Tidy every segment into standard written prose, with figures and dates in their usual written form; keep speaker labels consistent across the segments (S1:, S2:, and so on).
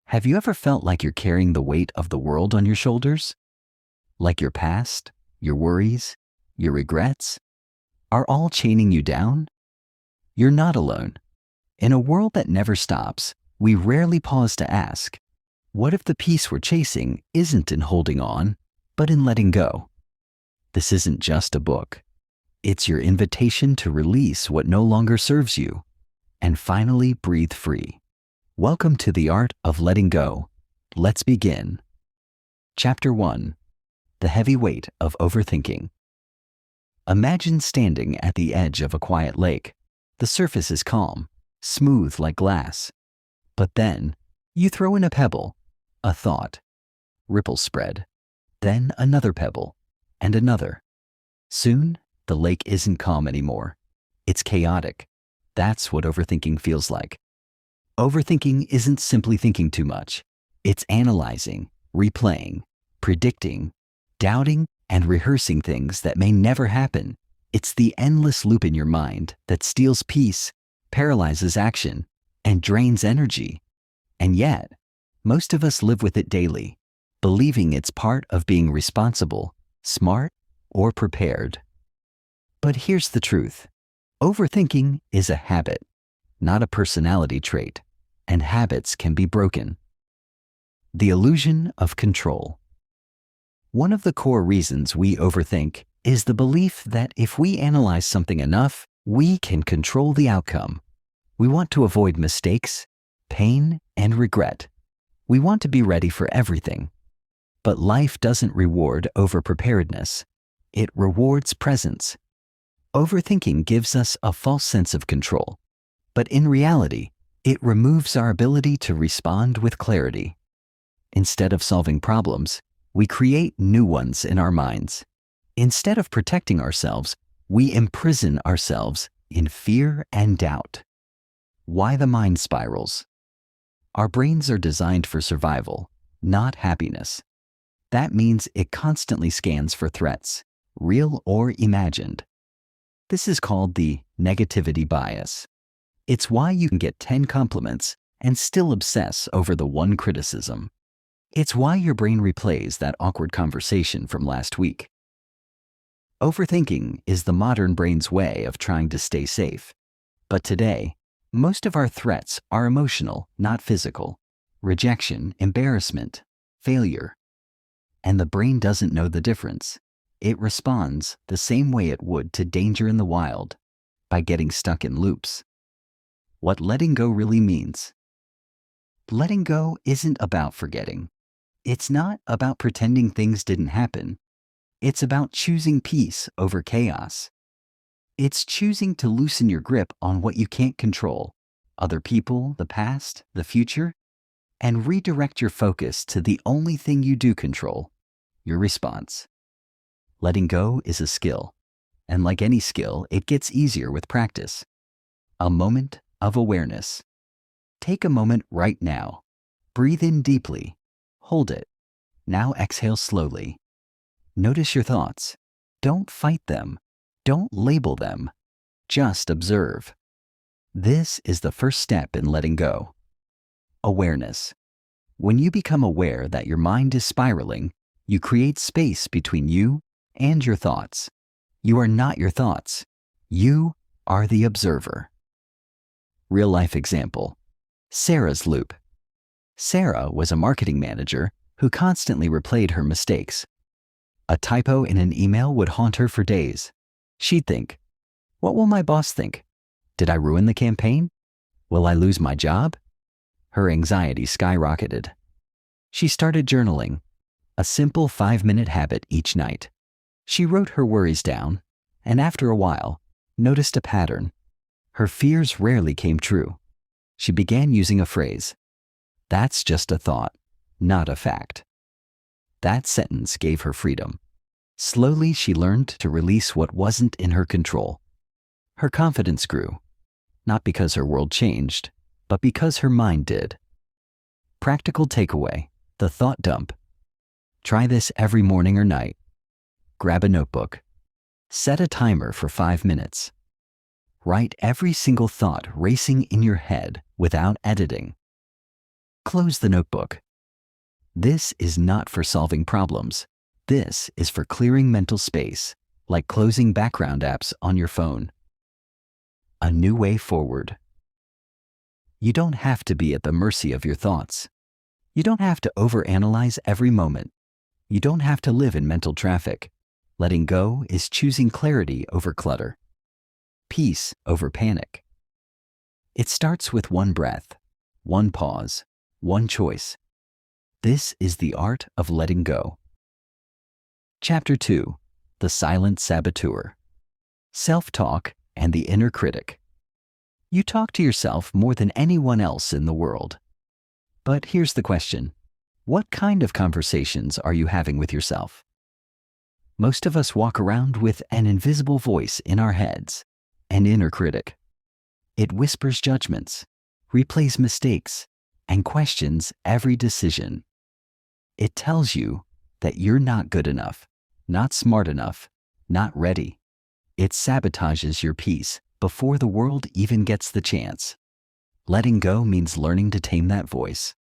S1: Have you ever felt like you're carrying the weight of the world on your shoulders? Like your past, your worries, your regrets are all chaining you down? You're not alone. In a world that never stops, we rarely pause to ask, what if the peace we're chasing isn't in holding on, but in letting go? This isn't just a book. It's your invitation to release what no longer serves you and finally breathe free. Welcome to the art of letting go. Let's begin. Chapter 1. The heavy weight of overthinking. Imagine standing at the edge of a quiet lake. The surface is calm, smooth like glass. But then, you throw in a pebble, a thought. Ripples spread. Then another pebble, and another. Soon, the lake isn't calm anymore. It's chaotic. That's what overthinking feels like. Overthinking isn't simply thinking too much. It's analyzing, replaying, predicting, doubting, and rehearsing things that may never happen. It's the endless loop in your mind that steals peace, paralyzes action, and drains energy. And yet, most of us live with it daily, believing it's part of being responsible, smart, or prepared. But here's the truth. Overthinking is a habit, not a personality trait, and habits can be broken. The illusion of control. One of the core reasons we overthink is the belief that if we analyze something enough, we can control the outcome. We want to avoid mistakes, pain, and regret. We want to be ready for everything. But life doesn't reward over-preparedness. It rewards presence. Overthinking gives us a false sense of control, but in reality, it removes our ability to respond with clarity. Instead of solving problems, we create new ones in our minds. Instead of protecting ourselves, we imprison ourselves in fear and doubt. Why the mind spirals? Our brains are designed for survival, not happiness. That means it constantly scans for threats, real or imagined. This is called the negativity bias. It's why you can get 10 compliments and still obsess over the one criticism. It's why your brain replays that awkward conversation from last week. Overthinking is the modern brain's way of trying to stay safe. But today, most of our threats are emotional, not physical. Rejection, embarrassment, failure. And the brain doesn't know the difference. It responds the same way it would to danger in the wild, by getting stuck in loops. What letting go really means. Letting go isn't about forgetting. It's not about pretending things didn't happen. It's about choosing peace over chaos. It's choosing to loosen your grip on what you can't control, other people, the past, the future, and redirect your focus to the only thing you do control, your response. Letting go is a skill, and like any skill, it gets easier with practice. A moment of awareness. Take a moment right now. Breathe in deeply. Hold it. Now exhale slowly. Notice your thoughts. Don't fight them. Don't label them. Just observe. This is the first step in letting go. Awareness. When you become aware that your mind is spiraling, you create space between you and your thoughts. You are not your thoughts. You are the observer. Real-life example. Sarah's loop. Sarah was a marketing manager who constantly replayed her mistakes. A typo in an email would haunt her for days. She'd think, what will my boss think? Did I ruin the campaign? Will I lose my job? Her anxiety skyrocketed. She started journaling, a simple 5-minute habit each night. She wrote her worries down, and after a while, noticed a pattern. Her fears rarely came true. She began using a phrase, "That's just a thought, not a fact." That sentence gave her freedom. Slowly, she learned to release what wasn't in her control. Her confidence grew, not because her world changed, but because her mind did. Practical takeaway, the thought dump. Try this every morning or night. Grab a notebook. Set a timer for 5 minutes. Write every single thought racing in your head without editing. Close the notebook. This is not for solving problems. This is for clearing mental space, like closing background apps on your phone. A new way forward. You don't have to be at the mercy of your thoughts. You don't have to overanalyze every moment. You don't have to live in mental traffic. Letting go is choosing clarity over clutter, peace over panic. It starts with one breath, one pause, one choice. This is the art of letting go. Chapter 2. The Silent Saboteur. Self-talk and the inner critic. You talk to yourself more than anyone else in the world. But here's the question. What kind of conversations are you having with yourself? Most of us walk around with an invisible voice in our heads, an inner critic. It whispers judgments, replays mistakes, and questions every decision. It tells you that you're not good enough, not smart enough, not ready. It sabotages your peace before the world even gets the chance. Letting go means learning to tame that voice.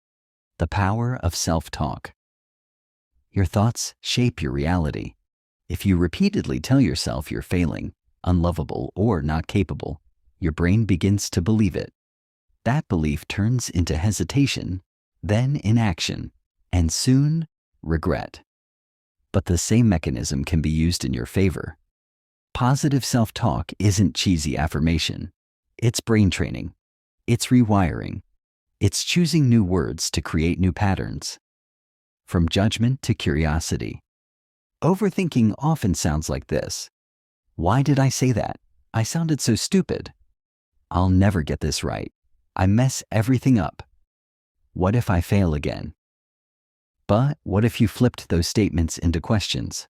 S1: The power of self-talk. Your thoughts shape your reality. If you repeatedly tell yourself you're failing, unlovable, or not capable, your brain begins to believe it. That belief turns into hesitation, then inaction, and soon, regret. But the same mechanism can be used in your favor. Positive self-talk isn't cheesy affirmation. It's brain training. It's rewiring. It's choosing new words to create new patterns. From judgment to curiosity. Overthinking often sounds like this. Why did I say that? I sounded so stupid. I'll never get this right. I mess everything up. What if I fail again? But what if you flipped those statements into questions?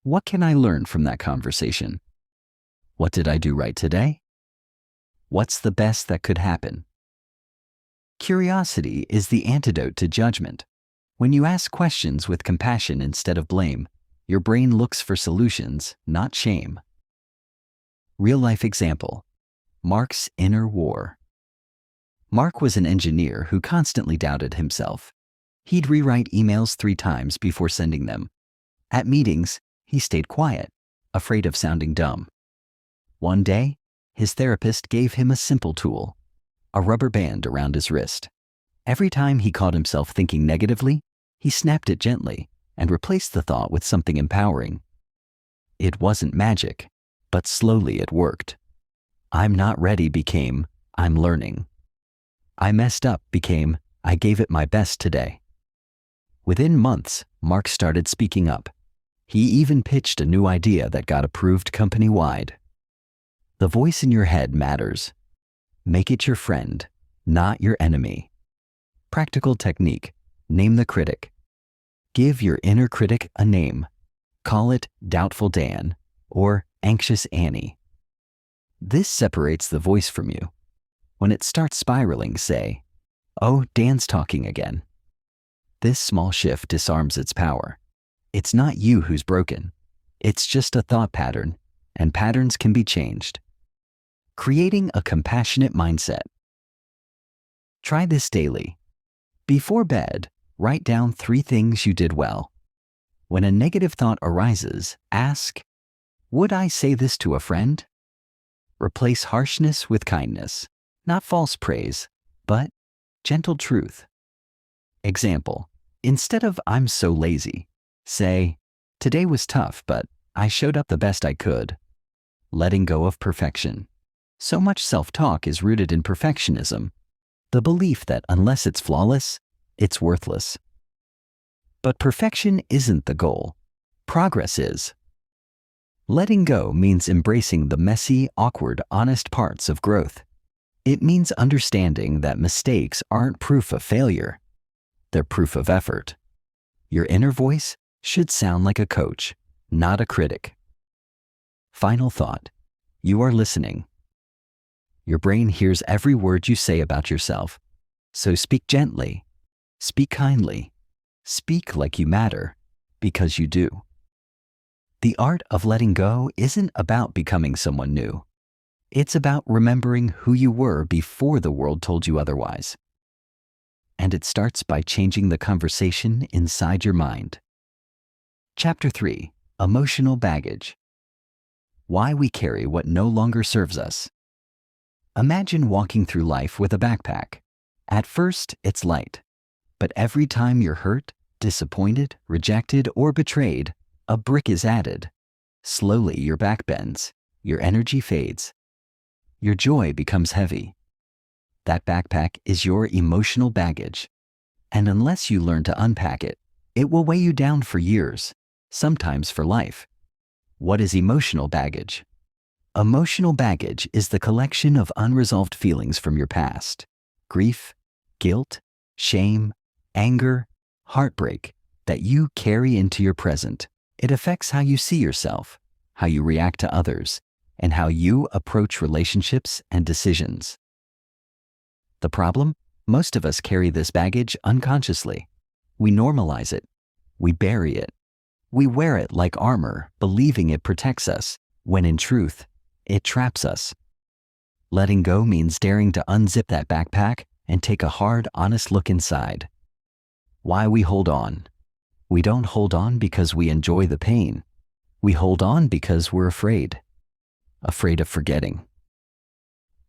S1: What can I learn from that conversation? What did I do right today? What's the best that could happen? Curiosity is the antidote to judgment. When you ask questions with compassion instead of blame, your brain looks for solutions, not shame. Real-life example. Mark's inner war. Mark was an engineer who constantly doubted himself. He'd rewrite emails 3 times before sending them. At meetings, he stayed quiet, afraid of sounding dumb. One day, his therapist gave him a simple tool, a rubber band around his wrist. Every time he caught himself thinking negatively, he snapped it gently and replaced the thought with something empowering. It wasn't magic, but slowly it worked. I'm not ready became, I'm learning. I messed up became, I gave it my best today. Within months, Mark started speaking up. He even pitched a new idea that got approved company-wide. The voice in your head matters. Make it your friend, not your enemy. Practical technique. Name the critic. Give your inner critic a name. Call it Doubtful Dan or Anxious Annie. This separates the voice from you. When it starts spiraling, say, "Oh, Dan's talking again." This small shift disarms its power. It's not you who's broken. It's just a thought pattern, and patterns can be changed. Creating a compassionate mindset. Try this daily. Before bed, write down 3 things you did well. When a negative thought arises, ask, would I say this to a friend? Replace harshness with kindness, not false praise, but gentle truth. Example, instead of I'm so lazy, say, today was tough, but I showed up the best I could. Letting go of perfection. So much self-talk is rooted in perfectionism, the belief that unless it's flawless, it's worthless. But perfection isn't the goal. Progress is. Letting go means embracing the messy, awkward, honest parts of growth. It means understanding that mistakes aren't proof of failure. They're proof of effort. Your inner voice should sound like a coach, not a critic. Final thought. You are listening. Your brain hears every word you say about yourself. So speak gently. Speak kindly. Speak like you matter, because you do. The art of letting go isn't about becoming someone new. It's about remembering who you were before the world told you otherwise. and it starts by changing the conversation inside your mind. Chapter 3: Emotional Baggage. Why we carry what no longer serves us. Imagine walking through life with a backpack. At first, it's light. But every time you're hurt, disappointed, rejected, or betrayed, a brick is added. Slowly, your back bends. Your energy fades. Your joy becomes heavy. That backpack is your emotional baggage. And unless you learn to unpack it, it will weigh you down for years, sometimes for life. What is emotional baggage? Emotional baggage is the collection of unresolved feelings from your past. Grief, guilt, shame, anger, heartbreak that you carry into your present. It affects how you see yourself, how you react to others, and how you approach relationships and decisions. The problem? Most of us carry this baggage unconsciously. We normalize it. We bury it. We wear it like armor, believing it protects us, when in truth, it traps us. Letting go means daring to unzip that backpack and take a hard, honest look inside. Why we hold on. We don't hold on because we enjoy the pain. We hold on because we're afraid. Afraid of forgetting.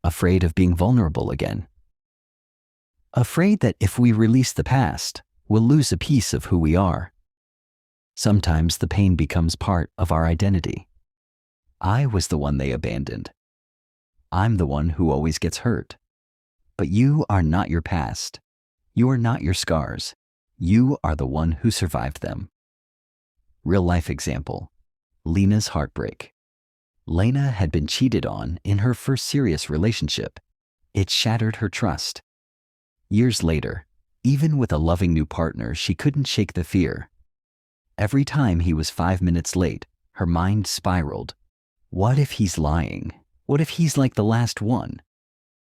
S1: Afraid of being vulnerable again. Afraid that if we release the past, we'll lose a piece of who we are. Sometimes the pain becomes part of our identity. I was the one they abandoned. I'm the one who always gets hurt. But you are not your past. You are not your scars. You are the one who survived them. Real life example: Lena's heartbreak. Lena had been cheated on in her first serious relationship. It shattered her trust. Years later, even with a loving new partner, she couldn't shake the fear. Every time he was 5 minutes late, her mind spiraled. What if he's lying? What if he's like the last one?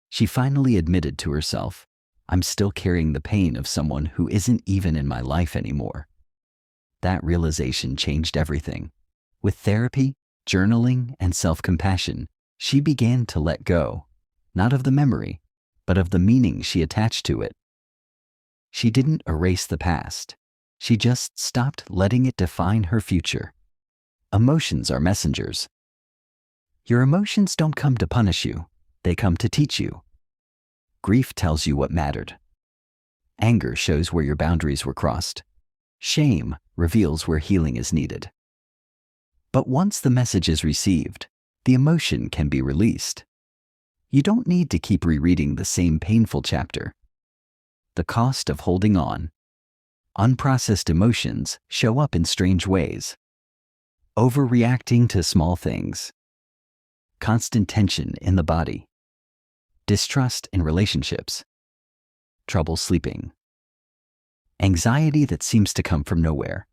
S1: She finally admitted to herself, I'm still carrying the pain of someone who isn't even in my life anymore. That realization changed everything. With therapy, journaling, and self-compassion, she began to let go, not of the memory, but of the meaning she attached to it. She didn't erase the past. She just stopped letting it define her future. Emotions are messengers. Your emotions don't come to punish you. They come to teach you. Grief tells you what mattered. Anger shows where your boundaries were crossed. Shame reveals where healing is needed. But once the message is received, the emotion can be released. You don't need to keep rereading the same painful chapter. The cost of holding on. Unprocessed emotions show up in strange ways. Overreacting to small things. Constant tension in the body. Distrust in relationships. Trouble sleeping. Anxiety that seems to come from nowhere.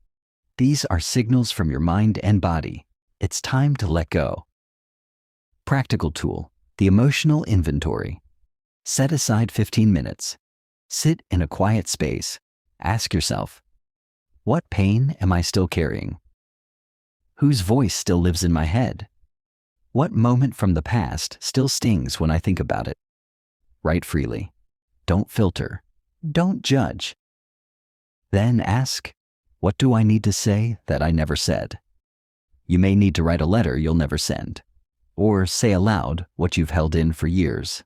S1: These are signals from your mind and body. It's time to let go. Practical tool: the emotional inventory. Set aside 15 minutes. Sit in a quiet space. Ask yourself, what pain am I still carrying? Whose voice still lives in my head? What moment from the past still stings when I think about it? Write freely. Don't filter. Don't judge. Then ask, what do I need to say that I never said? You may need to write a letter you'll never send, or say aloud what you've held in for years.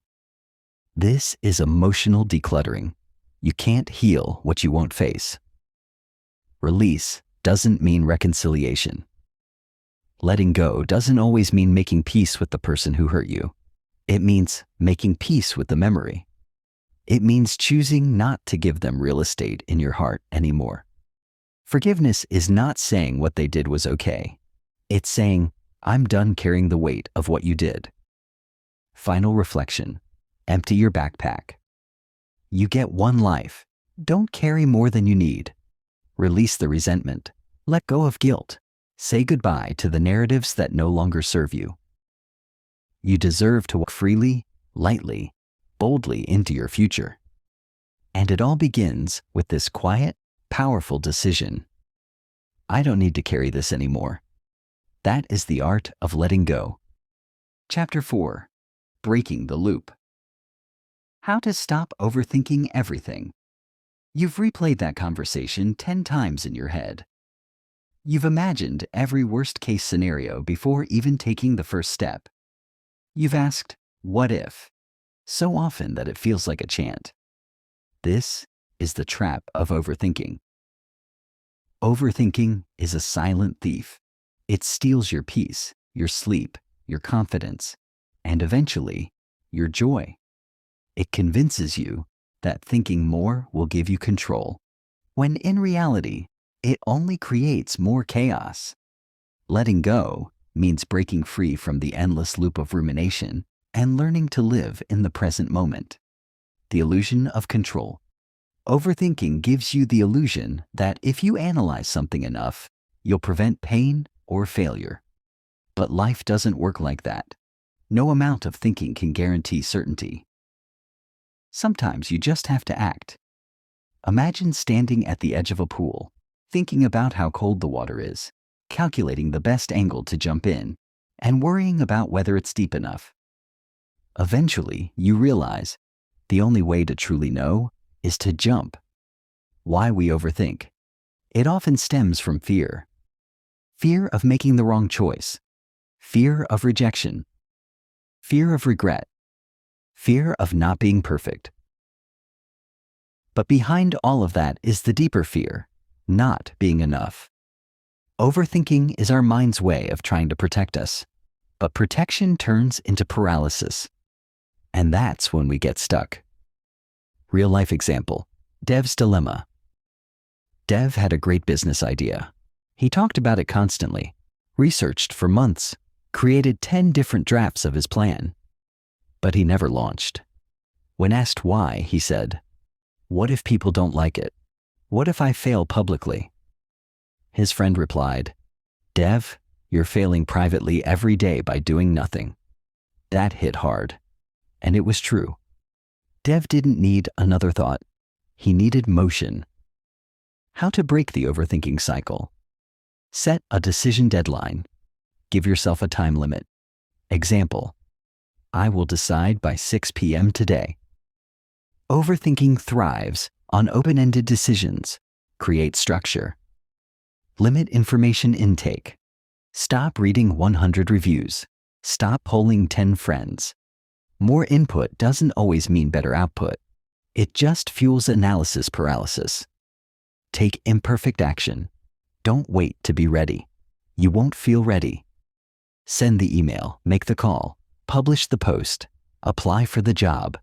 S1: This is emotional decluttering. You can't heal what you won't face. Release doesn't mean reconciliation. Letting go doesn't always mean making peace with the person who hurt you. It means making peace with the memory. It means choosing not to give them real estate in your heart anymore. Forgiveness is not saying what they did was okay. It's saying, I'm done carrying the weight of what you did. Final reflection: empty your backpack. You get one life. Don't carry more than you need. Release the resentment. Let go of guilt. Say goodbye to the narratives that no longer serve you. You deserve to walk freely, lightly, boldly into your future. And it all begins with this quiet, powerful decision. I don't need to carry this anymore. That is the art of letting go. Chapter 4: Breaking the Loop. How to stop overthinking everything. You've replayed that conversation 10 times in your head. You've imagined every worst-case scenario before even taking the first step. You've asked, "What if?" so often that it feels like a chant. This is the trap of overthinking. Overthinking is a silent thief. It steals your peace, your sleep, your confidence, and eventually, your joy. It convinces you that thinking more will give you control, when in reality, it only creates more chaos. Letting go means breaking free from the endless loop of rumination and learning to live in the present moment. The illusion of control. Overthinking gives you the illusion that if you analyze something enough, you'll prevent pain or failure. But life doesn't work like that. No amount of thinking can guarantee certainty. Sometimes you just have to act. Imagine standing at the edge of a pool, thinking about how cold the water is, calculating the best angle to jump in, and worrying about whether it's deep enough. Eventually, you realize the only way to truly know is to jump. Why we overthink. It often stems from fear. Fear of making the wrong choice. Fear of rejection. Fear of regret. Fear of not being perfect. But behind all of that is the deeper fear, not being enough. Overthinking is our mind's way of trying to protect us, but protection turns into paralysis. And that's when we get stuck. Real life example, Dev's dilemma. Dev had a great business idea. He talked about it constantly, researched for months, created 10 different drafts of his plan. But he never launched. When asked why, he said, "What if people don't like it? What if I fail publicly?" His friend replied, "Dev, you're failing privately every day by doing nothing." That hit hard. And it was true. Dev didn't need another thought. He needed motion. How to break the overthinking cycle. Set a decision deadline. Give yourself a time limit. Example, I will decide by 6 p.m. today. Overthinking thrives on open-ended decisions. Create structure. Limit information intake. Stop reading 100 reviews. Stop polling 10 friends. More input doesn't always mean better output. It just fuels analysis paralysis. Take imperfect action. Don't wait to be ready. You won't feel ready. Send the email, make the call, publish the post, apply for the job.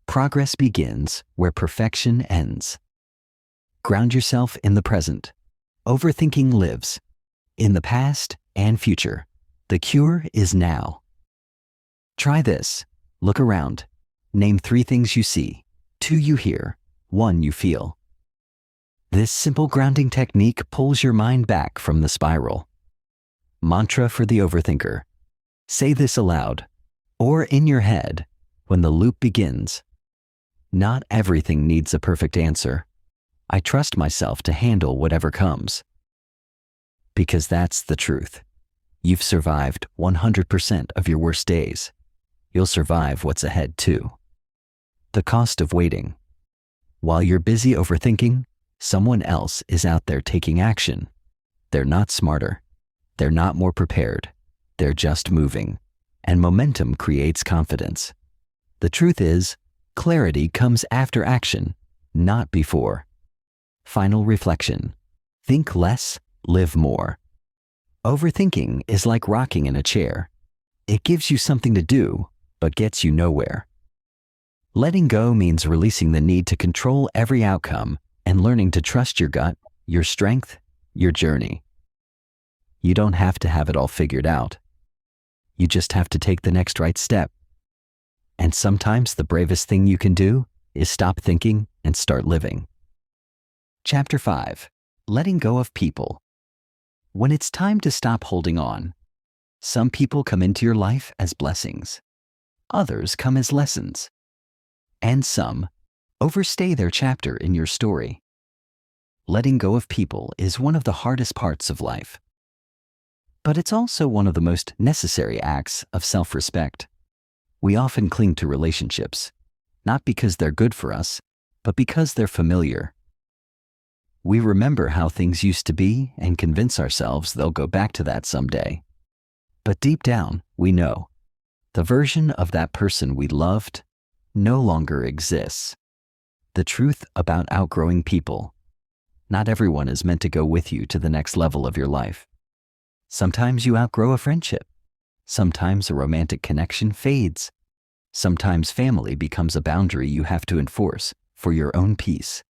S1: Progress begins where perfection ends. Ground yourself in the present. Overthinking lives in the past and future. The cure is now. Try this. Look around. Name 3 things you see, 2 you hear, 1 you feel. This simple grounding technique pulls your mind back from the spiral. Mantra for the overthinker. Say this aloud, or in your head, when the loop begins. Not everything needs a perfect answer. I trust myself to handle whatever comes. Because that's the truth. You've survived 100% of your worst days. You'll survive what's ahead too. The cost of waiting. While you're busy overthinking, someone else is out there taking action. They're not smarter. They're not more prepared. They're just moving. And momentum creates confidence. The truth is, clarity comes after action, not before. Final reflection. Think less, live more. Overthinking is like rocking in a chair. It gives you something to do, but gets you nowhere. Letting go means releasing the need to control every outcome and learning to trust your gut, your strength, your journey. You don't have to have it all figured out. You just have to take the next right step. And sometimes the bravest thing you can do is stop thinking and start living. Chapter 5. Letting go of people. When it's time to stop holding on, some people come into your life as blessings. Others come as lessons. And some overstay their chapter in your story. Letting go of people is one of the hardest parts of life. But it's also one of the most necessary acts of self-respect. We often cling to relationships, not because they're good for us, but because they're familiar. We remember how things used to be and convince ourselves they'll go back to that someday. But deep down, we know the version of that person we loved no longer exists. The truth about outgrowing people: not everyone is meant to go with you to the next level of your life. Sometimes you outgrow a friendship. Sometimes a romantic connection fades. Sometimes family becomes a boundary you have to enforce for your own peace.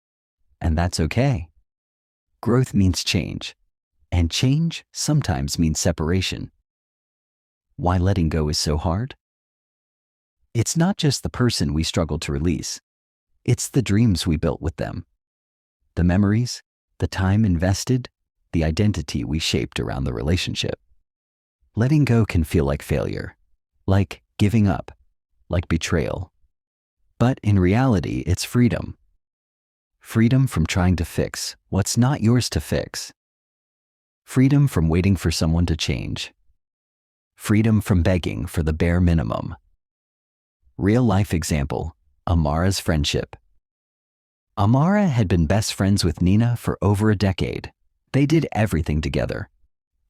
S1: And that's okay. Growth means change, and change sometimes means separation. Why letting go is so hard? It's not just the person we struggle to release. It's the dreams we built with them. The memories, the time invested, the identity we shaped around the relationship. Letting go can feel like failure, like giving up, like betrayal. But in reality, it's freedom. Freedom from trying to fix what's not yours to fix. Freedom from waiting for someone to change. Freedom from begging for the bare minimum. Real life example: Amara's friendship. Amara had been best friends with Nina for over a decade. They did everything together.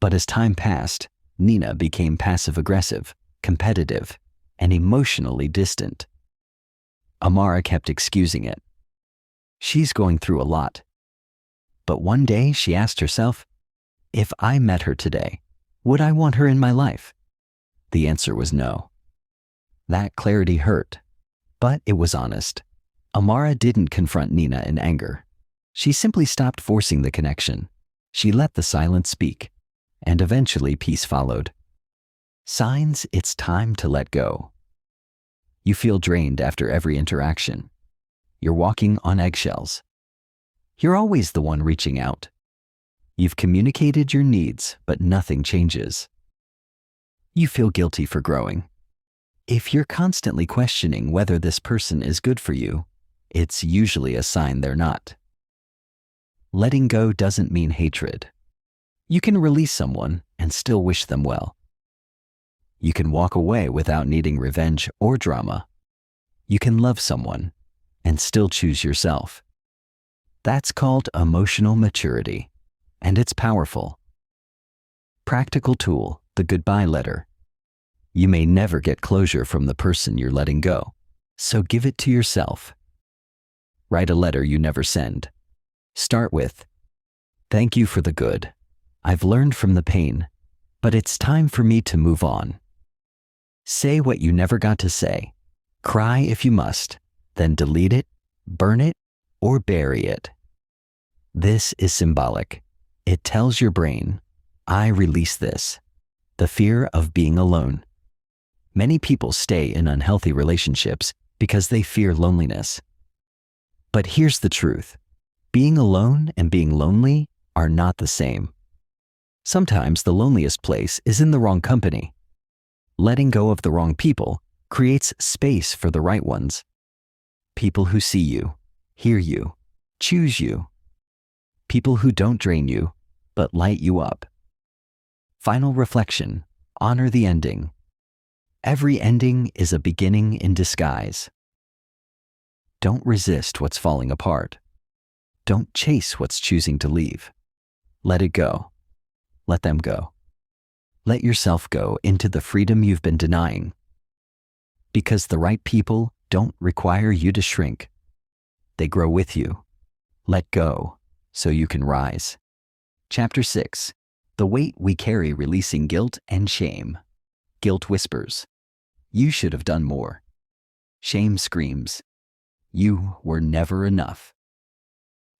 S1: But as time passed, Nina became passive-aggressive, competitive, and emotionally distant. Amara kept excusing it. She's going through a lot. But one day she asked herself, if I met her today, would I want her in my life? The answer was no. That clarity hurt, but it was honest. Amara didn't confront Nina in anger. She simply stopped forcing the connection. She let the silence speak, and eventually peace followed. Signs it's time to let go. You feel drained after every interaction. You're walking on eggshells. You're always the one reaching out. You've communicated your needs, but nothing changes. You feel guilty for growing. If you're constantly questioning whether this person is good for you, it's usually a sign they're not. Letting go doesn't mean hatred. You can release someone and still wish them well. You can walk away without needing revenge or drama. You can love someone and still choose yourself. That's called emotional maturity, and it's powerful. Practical tool: the goodbye letter. You may never get closure from the person you're letting go, so give it to yourself. Write a letter you never send. Start with, "Thank you for the good. I've learned from the pain, but it's time for me to move on." Say what you never got to say. Cry if you must, then delete it, burn it, or bury it. This is symbolic. It tells your brain, I release this. The fear of being alone. Many people stay in unhealthy relationships because they fear loneliness. But here's the truth. Being alone and being lonely are not the same. Sometimes the loneliest place is in the wrong company. Letting go of the wrong people creates space for the right ones. People who see you, hear you, choose you. People who don't drain you, but light you up. Final reflection: honor the ending. Every ending is a beginning in disguise. Don't resist what's falling apart. Don't chase what's choosing to leave. Let it go. Let them go. Let yourself go into the freedom you've been denying. Because the right people don't require you to shrink. They grow with you. Let go so you can rise. Chapter 6. The weight we carry releasing guilt and shame. Guilt whispers, you should have done more. Shame screams, you were never enough.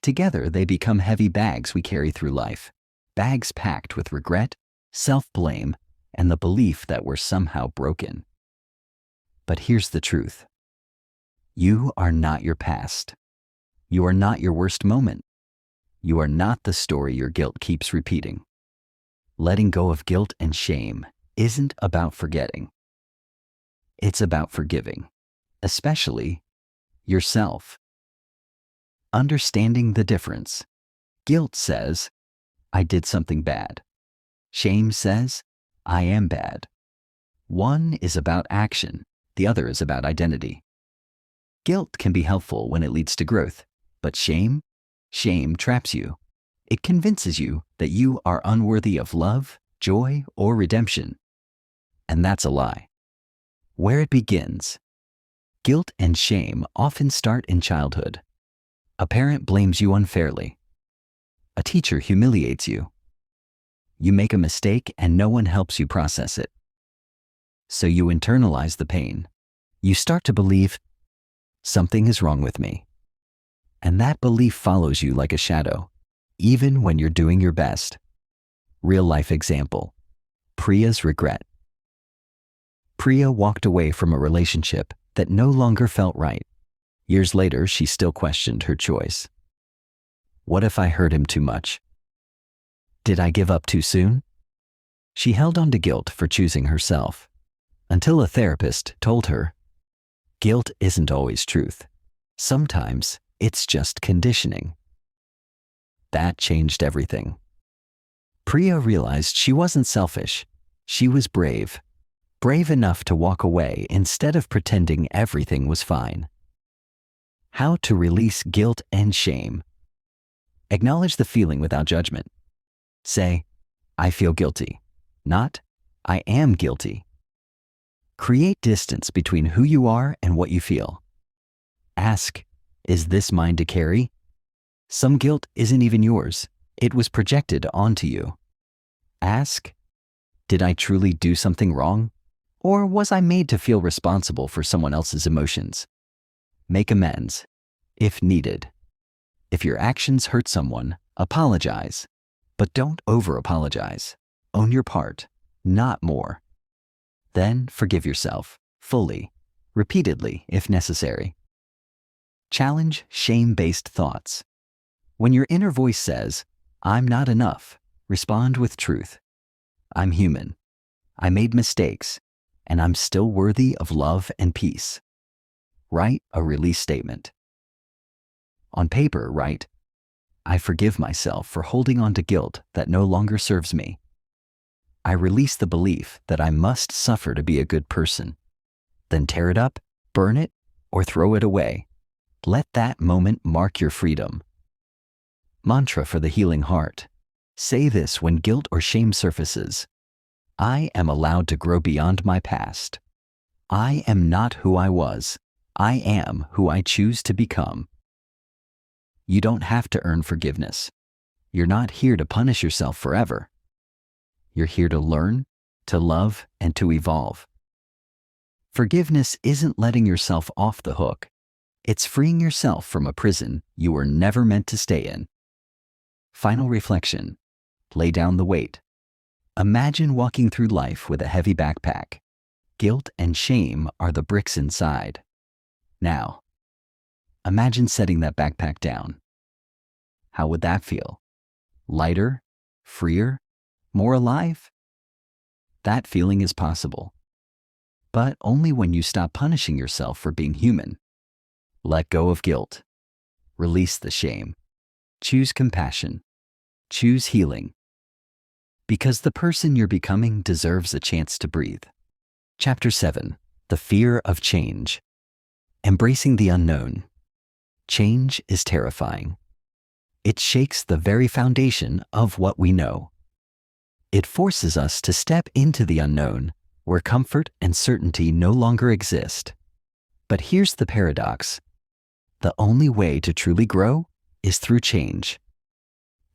S1: Together they become heavy bags we carry through life. Bags packed with regret, self-blame, and the belief that we're somehow broken. But here's the truth. You are not your past. You are not your worst moment. You are not the story your guilt keeps repeating. Letting go of guilt and shame isn't about forgetting. It's about forgiving, especially yourself. Understanding the difference. Guilt says, I did something bad. Shame says, I am bad. One is about action, the other is about identity. Guilt can be helpful when it leads to growth, but shame traps you. It convinces you that you are unworthy of love, joy, or redemption. And that's a lie. Where it begins. Guilt and shame often start in childhood. A parent blames you unfairly. A teacher humiliates you. You make a mistake and no one helps you process it. So you internalize the pain. You start to believe, something is wrong with me. And that belief follows you like a shadow, even when you're doing your best. Real life example. Priya's regret. Priya walked away from a relationship that no longer felt right. Years later, she still questioned her choice. What if I hurt him too much? Did I give up too soon? She held on to guilt for choosing herself, until a therapist told her, guilt isn't always truth. Sometimes it's just conditioning. That changed everything. Priya realized she wasn't selfish. She was brave. Brave enough to walk away instead of pretending everything was fine. How to release guilt and shame. Acknowledge the feeling without judgment. Say, I feel guilty, not, I am guilty. Create distance between who you are and what you feel. Ask, is this mine to carry? Some guilt isn't even yours. It was projected onto you. Ask, did I truly do something wrong? Or was I made to feel responsible for someone else's emotions? Make amends, if needed. If your actions hurt someone, apologize. But don't over-apologize. Own your part, not more. Then forgive yourself, fully, repeatedly if necessary. Challenge shame-based thoughts. When your inner voice says, I'm not enough, respond with truth. I'm human. I made mistakes, and I'm still worthy of love and peace. Write a release statement. On paper, write, I forgive myself for holding on to guilt that no longer serves me. I release the belief that I must suffer to be a good person. Then tear it up, burn it, or throw it away. Let that moment mark your freedom. Mantra for the healing heart. Say this when guilt or shame surfaces. I am allowed to grow beyond my past. I am not who I was. I am who I choose to become. You don't have to earn forgiveness. You're not here to punish yourself forever. You're here to learn, to love, and to evolve. Forgiveness isn't letting yourself off the hook. It's freeing yourself from a prison you were never meant to stay in. Final reflection. Lay down the weight. Imagine walking through life with a heavy backpack. Guilt and shame are the bricks inside. Now, imagine setting that backpack down. How would that feel? Lighter? Freer? More alive? That feeling is possible. But only when you stop punishing yourself for being human. Let go of guilt. Release the shame. Choose compassion. Choose healing. Because the person you're becoming deserves a chance to breathe. Chapter 7. The Fear of Change. Embracing the unknown. Change is terrifying. It shakes the very foundation of what we know. It forces us to step into the unknown, where comfort and certainty no longer exist. But here's the paradox. The only way to truly grow is through change.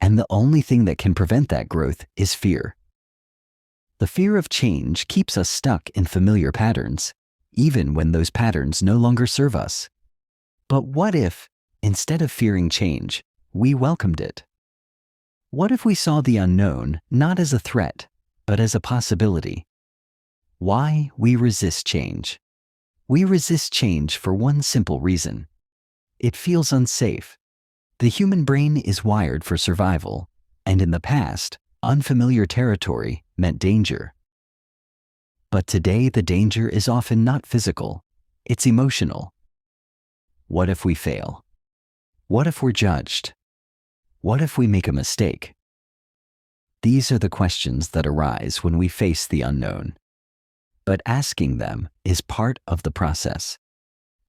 S1: And the only thing that can prevent that growth is fear. The fear of change keeps us stuck in familiar patterns, even when those patterns no longer serve us. But what if, instead of fearing change, we welcomed it? What if we saw the unknown not as a threat, but as a possibility? Why we resist change? We resist change for one simple reason. It feels unsafe. The human brain is wired for survival, and in the past, unfamiliar territory meant danger. But today the danger is often not physical, it's emotional. What if we fail? What if we're judged? What if we make a mistake? These are the questions that arise when we face the unknown. But asking them is part of the process.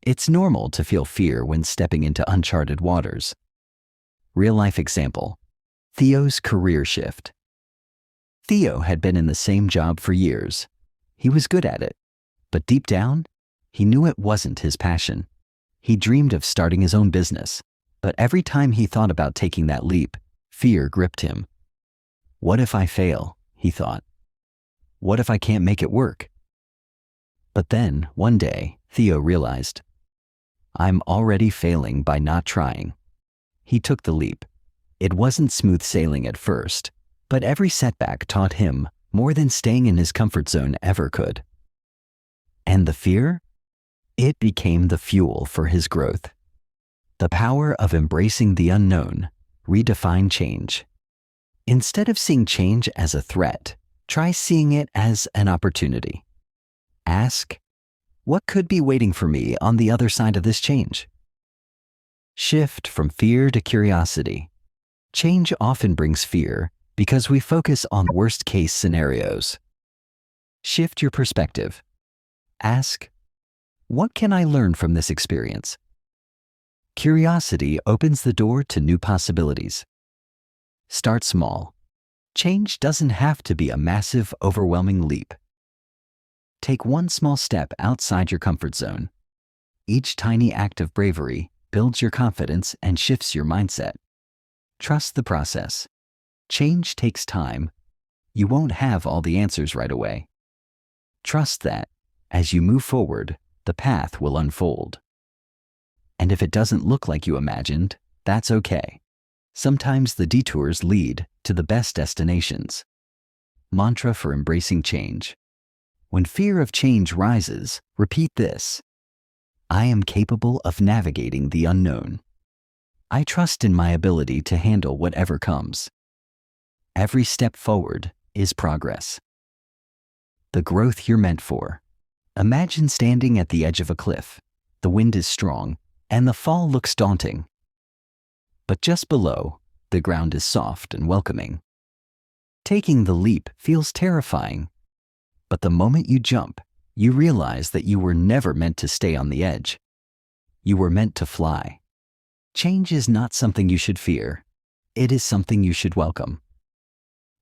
S1: It's normal to feel fear when stepping into uncharted waters. Real-life example: Theo's career shift. Theo had been in the same job for years. He was good at it, but deep down, he knew it wasn't his passion. He dreamed of starting his own business, but every time he thought about taking that leap, fear gripped him. What if I fail? He thought. What if I can't make it work? But then, one day, Theo realized, I'm already failing by not trying. He took the leap. It wasn't smooth sailing at first, but every setback taught him more than staying in his comfort zone ever could. And the fear? It became the fuel for his growth. The power of embracing the unknown redefined change. Instead of seeing change as a threat, try seeing it as an opportunity. Ask, what could be waiting for me on the other side of this change? Shift from fear to curiosity. Change often brings fear because we focus on worst-case scenarios. Shift your perspective. Ask, what can I learn from this experience? Curiosity opens the door to new possibilities. Start small. Change doesn't have to be a massive, overwhelming leap. Take one small step outside your comfort zone. Each tiny act of bravery builds your confidence and shifts your mindset. Trust the process. Change takes time. You won't have all the answers right away. Trust that, as you move forward, the path will unfold. And if it doesn't look like you imagined, that's okay. Sometimes the detours lead to the best destinations. Mantra for embracing change. When fear of change rises, repeat this: I am capable of navigating the unknown. I trust in my ability to handle whatever comes. Every step forward is progress. The growth you're meant for. Imagine standing at the edge of a cliff. The wind is strong, and the fall looks daunting. But just below, the ground is soft and welcoming. Taking the leap feels terrifying. But the moment you jump, you realize that you were never meant to stay on the edge. You were meant to fly. Change is not something you should fear. It is something you should welcome.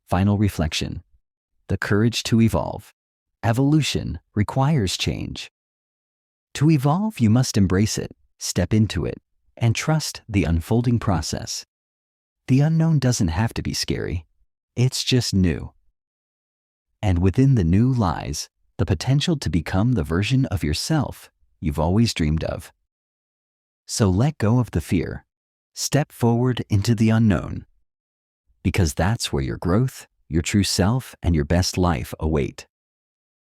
S1: Final reflection. The courage to evolve. Evolution requires change. To evolve, you must embrace it, step into it, and trust the unfolding process. The unknown doesn't have to be scary. It's just new. And within the new lies the potential to become the version of yourself you've always dreamed of. So let go of the fear. Step forward into the unknown. Because that's where your growth, your true self, and your best life await.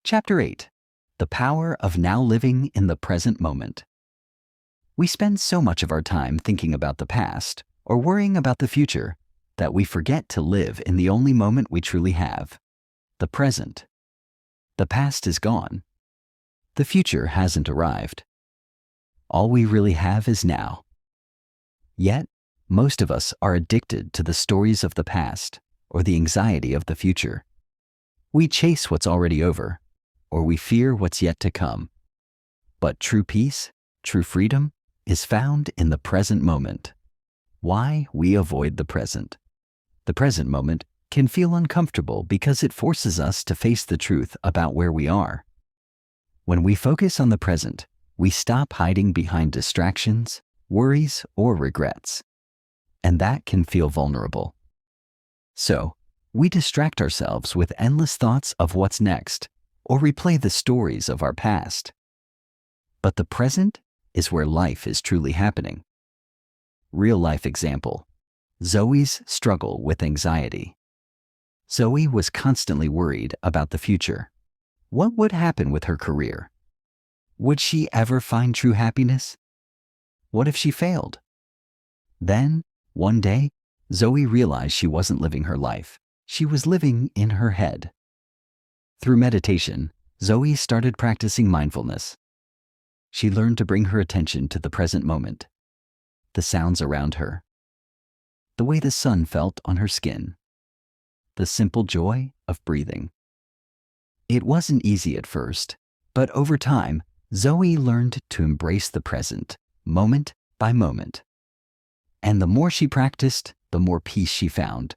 S1: Chapter 8. The power of now living in the present moment. We spend so much of our time thinking about the past or worrying about the future that we forget to live in the only moment we truly have, the present. The past is gone. The future hasn't arrived. All we really have is now. Yet, most of us are addicted to the stories of the past or the anxiety of the future. We chase what's already over, or we fear what's yet to come. But true peace, true freedom, is found in the present moment. Why we avoid the present. The present moment can feel uncomfortable because it forces us to face the truth about where we are. When we focus on the present, we stop hiding behind distractions, worries, or regrets. And that can feel vulnerable. So, we distract ourselves with endless thoughts of what's next, or replay the stories of our past. But the present is where life is truly happening. Real-life example: Zoe's struggle with anxiety. Zoe was constantly worried about the future. What would happen with her career? Would she ever find true happiness? What if she failed? Then, one day, Zoe realized she wasn't living her life. She was living in her head. Through meditation, Zoe started practicing mindfulness. She learned to bring her attention to the present moment, the sounds around her, the way the sun felt on her skin, the simple joy of breathing. It wasn't easy at first, but over time, Zoe learned to embrace the present, moment by moment. And the more she practiced, the more peace she found.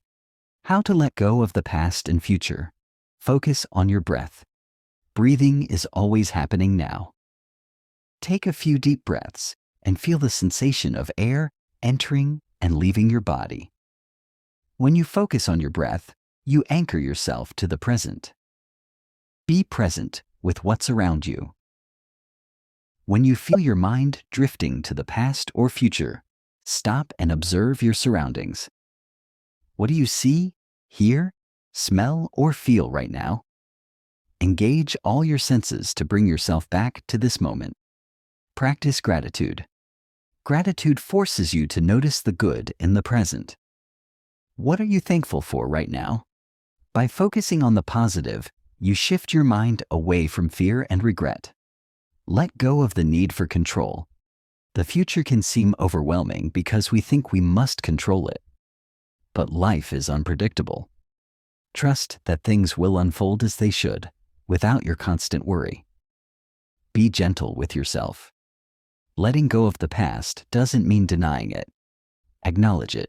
S1: How to let go of the past and future. Focus on your breath. Breathing is always happening now. Take a few deep breaths and feel the sensation of air entering and leaving your body. When you focus on your breath, you anchor yourself to the present. Be present with what's around you. When you feel your mind drifting to the past or future, stop and observe your surroundings. What do you see, hear, smell, or feel right now? Engage all your senses to bring yourself back to this moment. Practice gratitude. Gratitude forces you to notice the good in the present. What are you thankful for right now? By focusing on the positive, you shift your mind away from fear and regret. Let go of the need for control. The future can seem overwhelming because we think we must control it. But life is unpredictable. Trust that things will unfold as they should, without your constant worry. Be gentle with yourself. Letting go of the past doesn't mean denying it. Acknowledge it,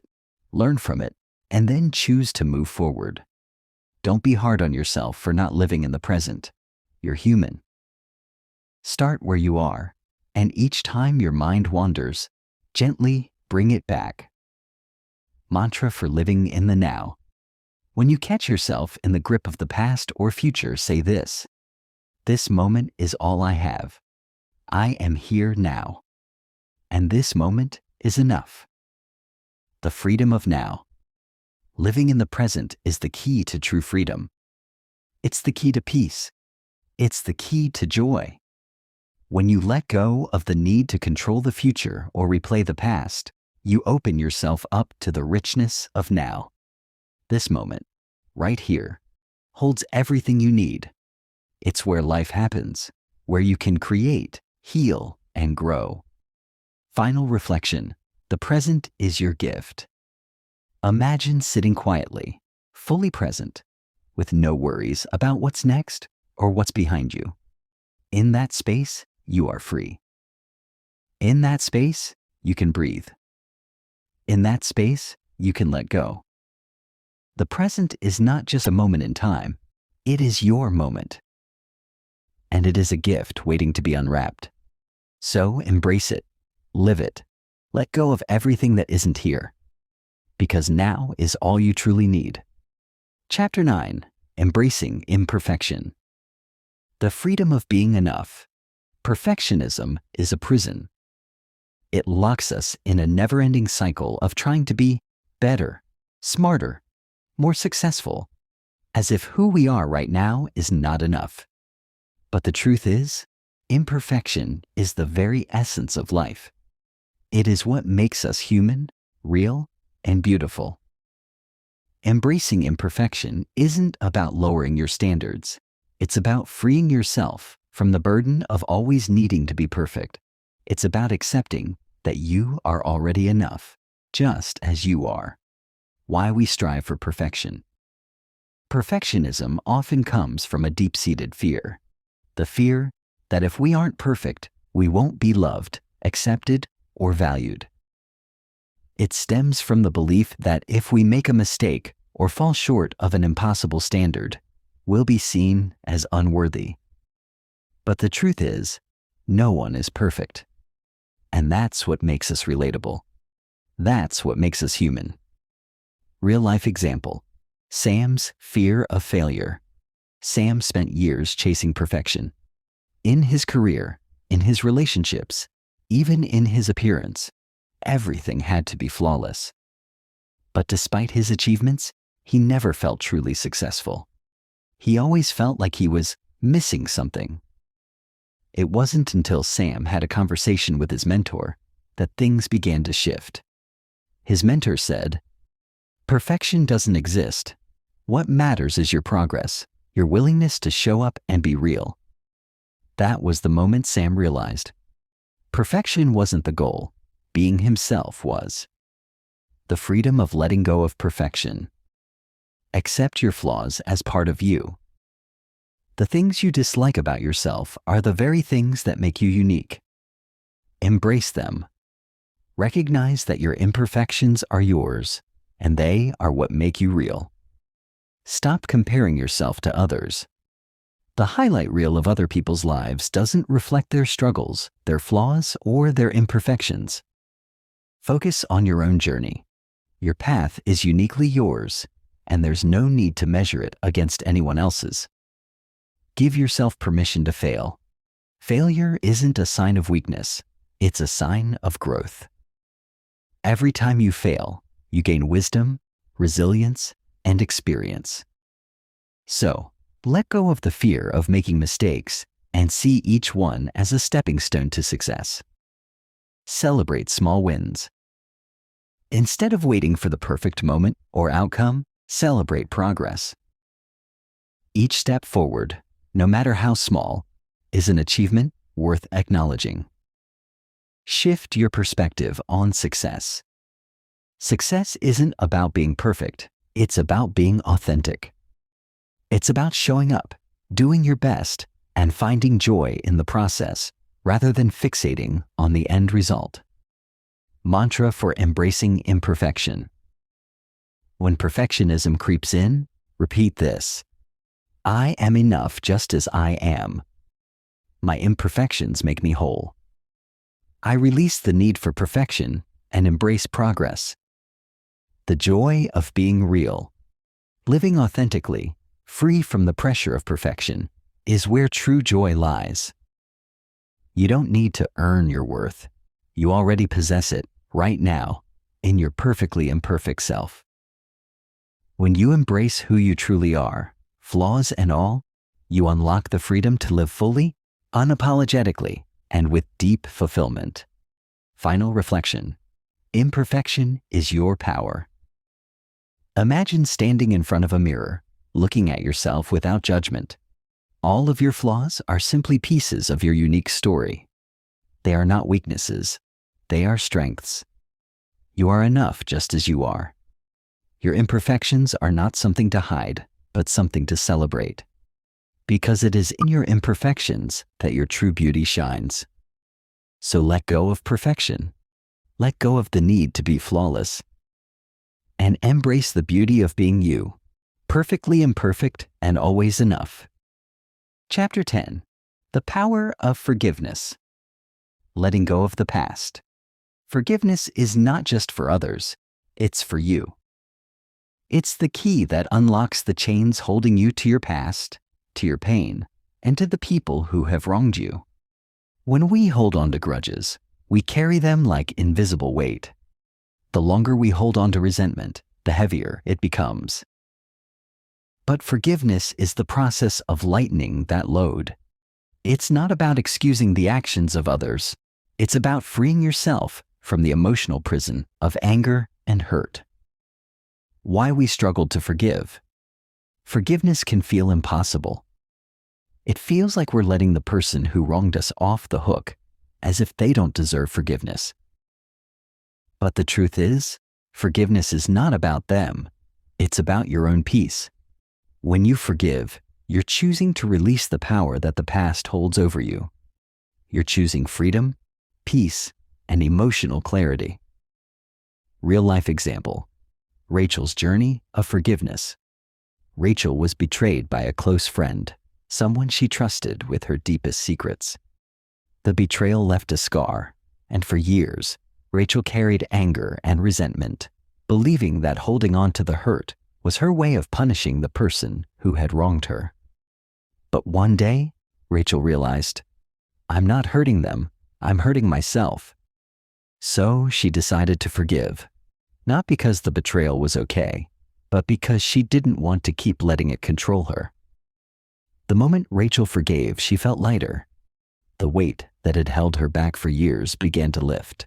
S1: learn from it, and then choose to move forward. Don't be hard on yourself for not living in the present. You're human. Start where you are, and each time your mind wanders, gently bring it back. Mantra for living in the now. When you catch yourself in the grip of the past or future, say this: this moment is all I have. I am here now. And this moment is enough. The freedom of now. Living in the present is the key to true freedom. It's the key to peace. It's the key to joy. When you let go of the need to control the future or replay the past, you open yourself up to the richness of now. This moment, right here, holds everything you need. It's where life happens, where you can create, heal, and grow. Final reflection: the present is your gift. Imagine sitting quietly, fully present, with no worries about what's next or what's behind you. In that space, you are free. In that space, you can breathe. In that space, you can let go. The present is not just a moment in time, it is your moment. And it is a gift waiting to be unwrapped. So embrace it, live it, let go of everything that isn't here. Because now is all you truly need. Chapter 9: Embracing Imperfection. The freedom of being enough. Perfectionism is a prison. It locks us in a never-ending cycle of trying to be better, smarter, more successful, as if who we are right now is not enough. But the truth is, imperfection is the very essence of life. It is what makes us human, real, and beautiful. Embracing imperfection isn't about lowering your standards. It's about freeing yourself from the burden of always needing to be perfect. It's about accepting that you are already enough, just as you are. Why we strive for perfection. Perfectionism often comes from a deep-seated fear. The fear that if we aren't perfect, we won't be loved, accepted, or valued. It stems from the belief that if we make a mistake or fall short of an impossible standard, we'll be seen as unworthy. But the truth is, no one is perfect. And that's what makes us relatable. That's what makes us human. Real-life example: Sam's fear of failure. Sam spent years chasing perfection. In his career, in his relationships, even in his appearance, everything had to be flawless. But despite his achievements, he never felt truly successful. He always felt like he was missing something. It wasn't until Sam had a conversation with his mentor that things began to shift. His mentor said, "Perfection doesn't exist. What matters is your progress, your willingness to show up and be real." That was the moment Sam realized. Perfection wasn't the goal. Being himself was. The freedom of letting go of perfection. Accept your flaws as part of you. The things you dislike about yourself are the very things that make you unique. Embrace them. Recognize that your imperfections are yours, and they are what make you real. Stop comparing yourself to others. The highlight reel of other people's lives doesn't reflect their struggles, their flaws, or their imperfections. Focus on your own journey. Your path is uniquely yours, and there's no need to measure it against anyone else's. Give yourself permission to fail. Failure isn't a sign of weakness, it's a sign of growth. Every time you fail, you gain wisdom, resilience, and experience. So, let go of the fear of making mistakes and see each one as a stepping stone to success. Celebrate small wins. Instead of waiting for the perfect moment or outcome, celebrate progress. Each step forward, no matter how small, is an achievement worth acknowledging. Shift your perspective on success. Success isn't about being perfect, it's about being authentic. It's about showing up, doing your best, and finding joy in the process, rather than fixating on the end result. Mantra for embracing imperfection. When perfectionism creeps in, repeat this: I am enough just as I am. My imperfections make me whole. I release the need for perfection and embrace progress. The joy of being real. Living authentically, free from the pressure of perfection, is where true joy lies. You don't need to earn your worth. You already possess it right now in your perfectly imperfect self. When you embrace who you truly are, flaws and all, you unlock the freedom to live fully, unapologetically, and with deep fulfillment. Final reflection. Imperfection is your power. Imagine standing in front of a mirror, looking at yourself without judgment. All of your flaws are simply pieces of your unique story. They are not weaknesses. They are strengths. You are enough just as you are. Your imperfections are not something to hide, but something to celebrate. Because it is in your imperfections that your true beauty shines. So let go of perfection. Let go of the need to be flawless. And embrace the beauty of being you, perfectly imperfect and always enough. Chapter 10. The Power of Forgiveness. Letting go of the past. Forgiveness is not just for others, it's for you. It's the key that unlocks the chains holding you to your past, to your pain, and to the people who have wronged you. When we hold on to grudges, we carry them like invisible weight. The longer we hold on to resentment, the heavier it becomes. But forgiveness is the process of lightening that load. It's not about excusing the actions of others. It's about freeing yourself from the emotional prison of anger and hurt. Why we struggle to forgive. Forgiveness can feel impossible. It feels like we're letting the person who wronged us off the hook, as if they don't deserve forgiveness. But the truth is, forgiveness is not about them. It's about your own peace. When you forgive, you're choosing to release the power that the past holds over you. You're choosing freedom, peace, and emotional clarity. Real-life example. Rachel's journey of forgiveness. Rachel was betrayed by a close friend, someone she trusted with her deepest secrets. The betrayal left a scar, and for years, Rachel carried anger and resentment, believing that holding on to the hurt was her way of punishing the person who had wronged her. But one day, Rachel realized, I'm not hurting them, I'm hurting myself. So she decided to forgive, not because the betrayal was okay, but because she didn't want to keep letting it control her. The moment Rachel forgave, she felt lighter. The weight that had held her back for years began to lift.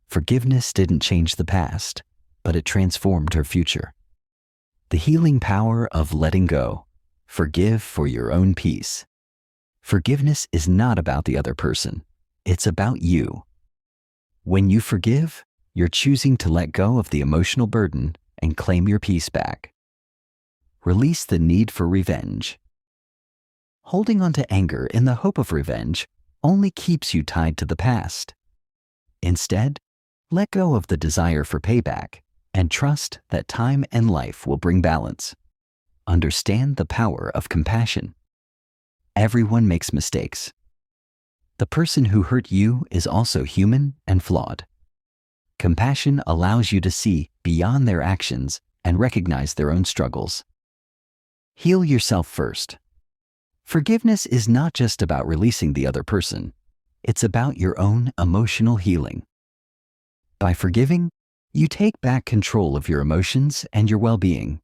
S1: Forgiveness didn't change the past, but it transformed her future. The healing power of letting go. Forgive for your own peace. Forgiveness is not about the other person. It's about you. When you forgive, you're choosing to let go of the emotional burden and claim your peace back. Release the need for revenge. Holding on to anger in the hope of revenge only keeps you tied to the past. Instead, let go of the desire for payback and trust that time and life will bring balance. Understand the power of compassion. Everyone makes mistakes. The person who hurt you is also human and flawed. Compassion allows you to see beyond their actions and recognize their own struggles. Heal yourself first. Forgiveness is not just about releasing the other person. It's about your own emotional healing. By forgiving, you take back control of your emotions and your well-being.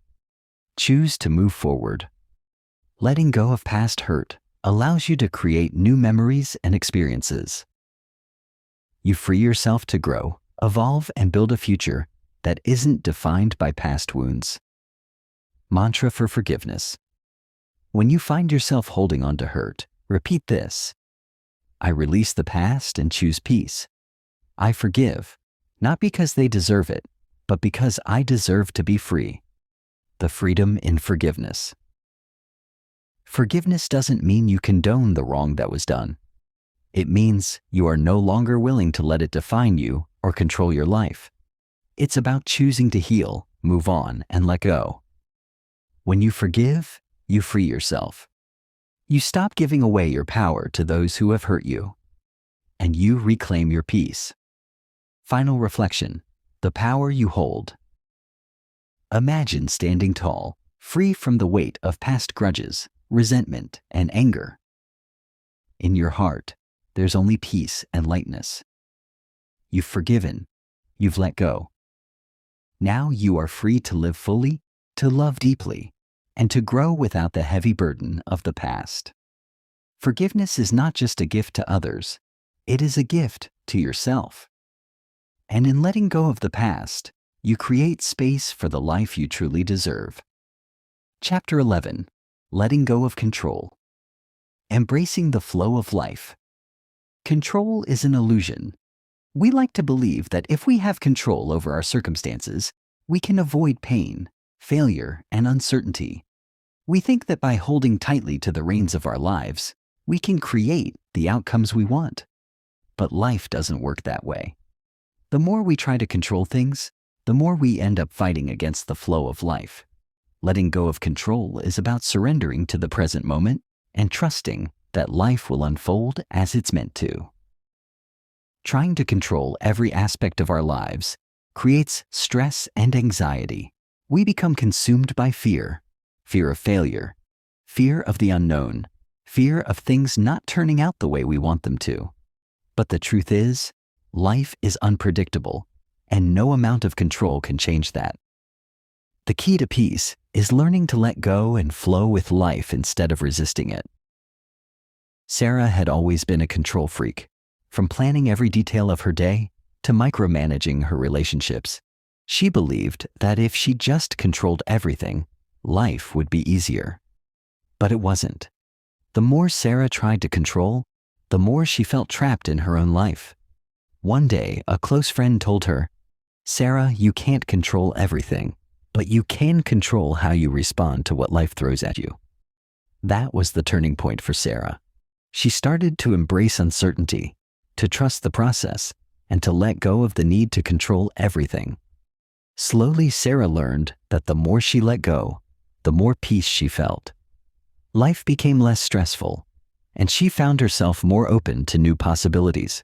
S1: Choose to move forward. Letting go of past hurt allows you to create new memories and experiences. You free yourself to grow, evolve, and build a future that isn't defined by past wounds. Mantra for forgiveness. When you find yourself holding on to hurt, repeat this: I release the past and choose peace. I forgive, not because they deserve it, but because I deserve to be free. The freedom in forgiveness. Forgiveness doesn't mean you condone the wrong that was done. It means you are no longer willing to let it define you or control your life. It's about choosing to heal, move on, and let go. When you forgive, you free yourself. You stop giving away your power to those who have hurt you, and you reclaim your peace. Final reflection: the power you hold. Imagine standing tall, free from the weight of past grudges, resentment, and anger. In your heart, there's only peace and lightness. You've forgiven, you've let go. Now you are free to live fully, to love deeply, and to grow without the heavy burden of the past. Forgiveness is not just a gift to others, it is a gift to yourself. And in letting go of the past, you create space for the life you truly deserve. Chapter 11. Letting go of control. Embracing the flow of life. Control is an illusion. We like to believe that if we have control over our circumstances, we can avoid pain, failure, and uncertainty. We think that by holding tightly to the reins of our lives, we can create the outcomes we want. But life doesn't work that way. The more we try to control things, the more we end up fighting against the flow of life. Letting go of control is about surrendering to the present moment and trusting that life will unfold as it's meant to. Trying to control every aspect of our lives creates stress and anxiety. We become consumed by fear, fear of failure, fear of the unknown, fear of things not turning out the way we want them to. But the truth is, life is unpredictable, and no amount of control can change that. The key to peace is learning to let go and flow with life instead of resisting it. Sarah had always been a control freak. From planning every detail of her day to micromanaging her relationships, she believed that if she just controlled everything, life would be easier. But it wasn't. The more Sarah tried to control, the more she felt trapped in her own life. One day, a close friend told her, "Sarah, you can't control everything, but you can control how you respond to what life throws at you." That was the turning point for Sarah. She started to embrace uncertainty, to trust the process, and to let go of the need to control everything. Slowly, Sarah learned that the more she let go, the more peace she felt. Life became less stressful, and she found herself more open to new possibilities.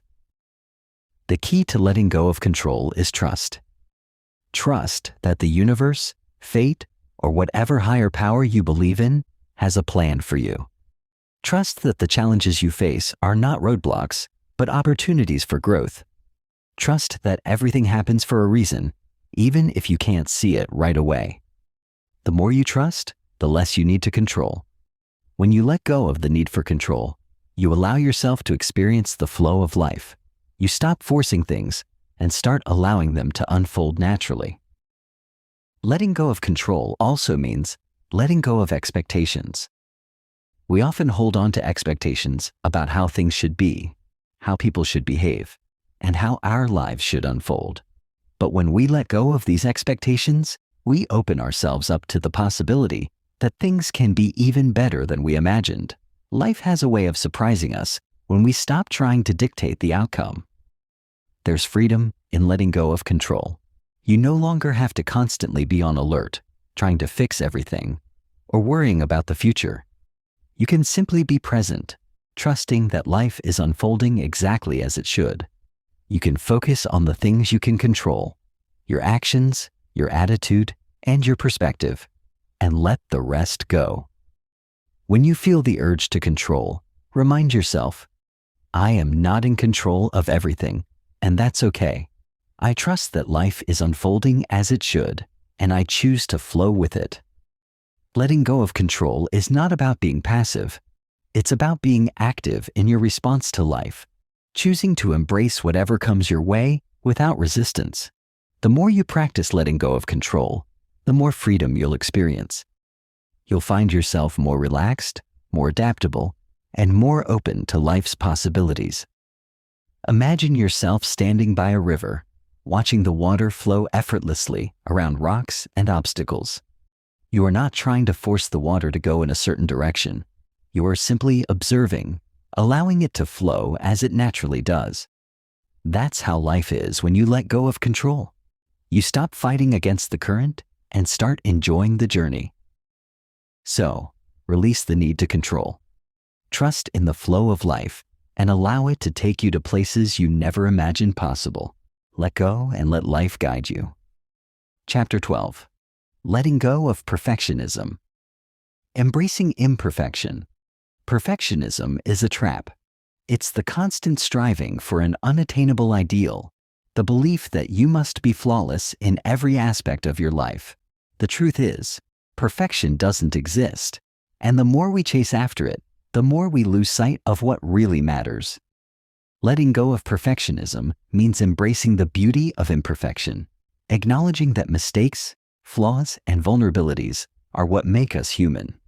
S1: The key to letting go of control is trust. Trust that the universe, fate, or whatever higher power you believe in has a plan for you. Trust that the challenges you face are not roadblocks, but opportunities for growth. Trust that everything happens for a reason, even if you can't see it right away. The more you trust, the less you need to control. When you let go of the need for control, you allow yourself to experience the flow of life. You stop forcing things and start allowing them to unfold naturally. Letting go of control also means letting go of expectations. We often hold on to expectations about how things should be, how people should behave, and how our lives should unfold. But when we let go of these expectations, we open ourselves up to the possibility that things can be even better than we imagined. Life has a way of surprising us when we stop trying to dictate the outcome. There's freedom in letting go of control. You no longer have to constantly be on alert, trying to fix everything, or worrying about the future. You can simply be present, trusting that life is unfolding exactly as it should. You can focus on the things you can control, your actions, your attitude, and your perspective, and let the rest go. When you feel the urge to control, remind yourself, I am not in control of everything, and that's okay. I trust that life is unfolding as it should, and I choose to flow with it. Letting go of control is not about being passive. It's about being active in your response to life, choosing to embrace whatever comes your way without resistance. The more you practice letting go of control, the more freedom you'll experience. You'll find yourself more relaxed, more adaptable, and more open to life's possibilities. Imagine yourself standing by a river, watching the water flow effortlessly around rocks and obstacles. You are not trying to force the water to go in a certain direction. You are simply observing, allowing it to flow as it naturally does. That's how life is when you let go of control. You stop fighting against the current and start enjoying the journey. So, release the need to control. Trust in the flow of life and allow it to take you to places you never imagined possible. Let go and let life guide you. Chapter 12. Letting go of perfectionism. Embracing imperfection. Perfectionism is a trap. It's the constant striving for an unattainable ideal, the belief that you must be flawless in every aspect of your life. The truth is, perfection doesn't exist, and the more we chase after it, the more we lose sight of what really matters. Letting go of perfectionism means embracing the beauty of imperfection, acknowledging that mistakes, flaws, and vulnerabilities are what make us human.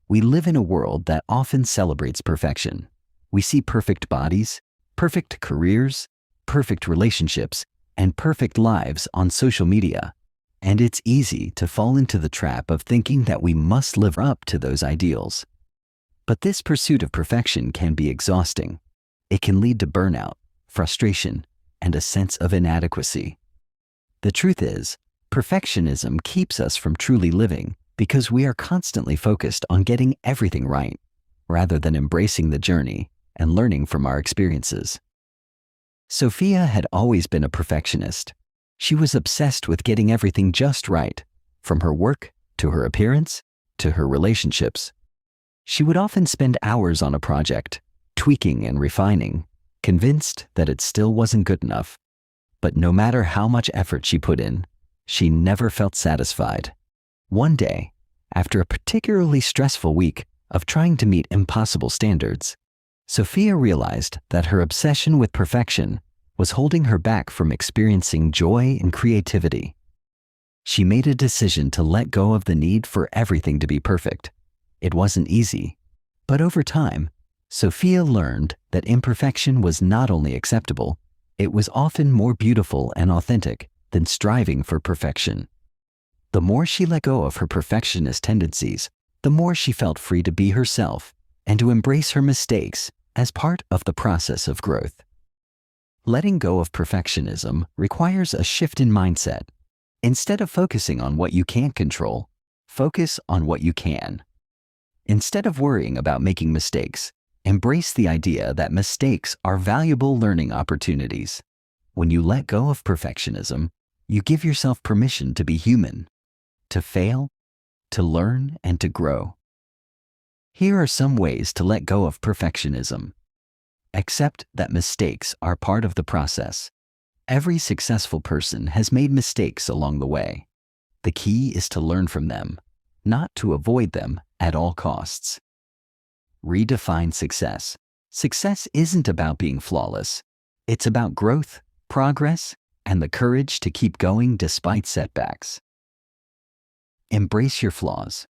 S1: We live in a world that often celebrates perfection. We see perfect bodies, perfect careers, perfect relationships, and perfect lives on social media, and it's easy to fall into the trap of thinking that we must live up to those ideals. But this pursuit of perfection can be exhausting. It can lead to burnout, frustration, and a sense of inadequacy. The truth is, perfectionism keeps us from truly living because we are constantly focused on getting everything right, rather than embracing the journey and learning from our experiences. Sophia had always been a perfectionist. She was obsessed with getting everything just right, from her work to her appearance to her relationships. She would often spend hours on a project, tweaking and refining, convinced that it still wasn't good enough. But no matter how much effort she put in, she never felt satisfied. One day, after a particularly stressful week of trying to meet impossible standards, Sophia realized that her obsession with perfection was holding her back from experiencing joy and creativity. She made a decision to let go of the need for everything to be perfect. It wasn't easy, but over time, Sophia learned that imperfection was not only acceptable, it was often more beautiful and authentic than striving for perfection. The more she let go of her perfectionist tendencies, the more she felt free to be herself and to embrace her mistakes as part of the process of growth. Letting go of perfectionism requires a shift in mindset. Instead of focusing on what you can't control, focus on what you can. Instead of worrying about making mistakes, embrace the idea that mistakes are valuable learning opportunities. When you let go of perfectionism, you give yourself permission to be human, to fail, to learn, and to grow. Here are some ways to let go of perfectionism. Accept that mistakes are part of the process. Every successful person has made mistakes along the way. The key is to learn from them, not to avoid them at all costs. Redefine success. Success isn't about being flawless. It's about growth, progress, and the courage to keep going despite setbacks. Embrace your flaws.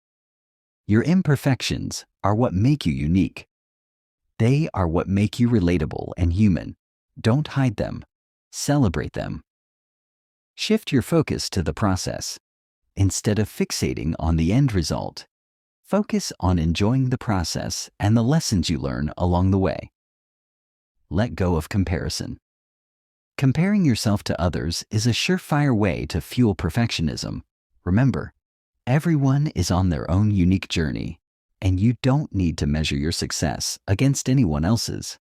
S1: Your imperfections are what make you unique. They are what make you relatable and human. Don't hide them. Celebrate them. Shift your focus to the process. Instead of fixating on the end result, Focus on enjoying the process and the lessons you learn along the way. Let go of comparison. Comparing yourself to others is a surefire way to fuel perfectionism. Remember, everyone is on their own unique journey, and you don't need to measure your success against anyone else's.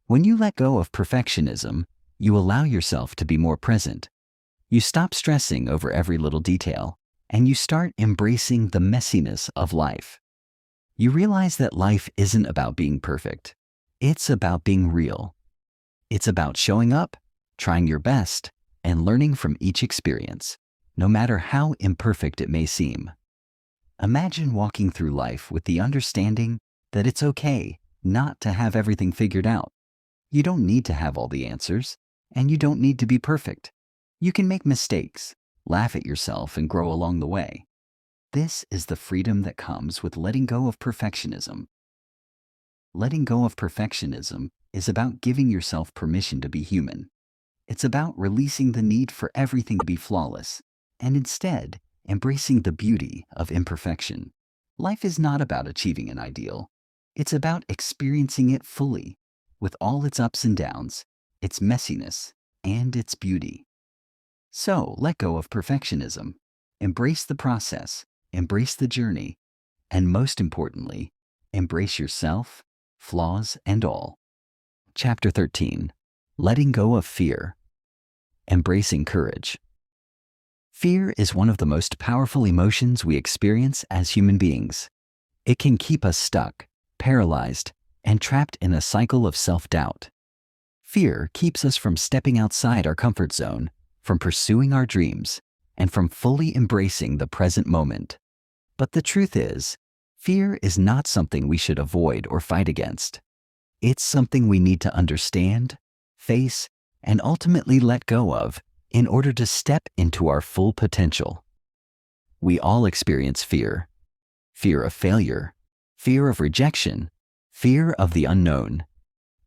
S1: When you let go of perfectionism, you allow yourself to be more present. You stop stressing over every little detail, and you start embracing the messiness of life. You realize that life isn't about being perfect. It's about being real. It's about showing up, trying your best, and learning from each experience, no matter how imperfect it may seem. Imagine walking through life with the understanding that it's okay not to have everything figured out. You don't need to have all the answers, and you don't need to be perfect. You can make mistakes, laugh at yourself, and grow along the way. This is the freedom that comes with letting go of perfectionism. Letting go of perfectionism is about giving yourself permission to be human. It's about releasing the need for everything to be flawless, and instead, embracing the beauty of imperfection. Life is not about achieving an ideal. It's about experiencing it fully, with all its ups and downs, its messiness, and its beauty. So, let go of perfectionism. Embrace the process, embrace the journey, and most importantly, embrace yourself, flaws and all. Chapter 13. Letting go of fear. Embracing courage. Fear is one of the most powerful emotions we experience as human beings. It can keep us stuck, paralyzed, and trapped in a cycle of self-doubt. Fear keeps us from stepping outside our comfort zone, from pursuing our dreams, and from fully embracing the present moment. But the truth is, fear is not something we should avoid or fight against. It's something we need to understand, face, and ultimately let go of in order to step into our full potential. We all experience fear. Fear of failure, fear of rejection, fear of the unknown.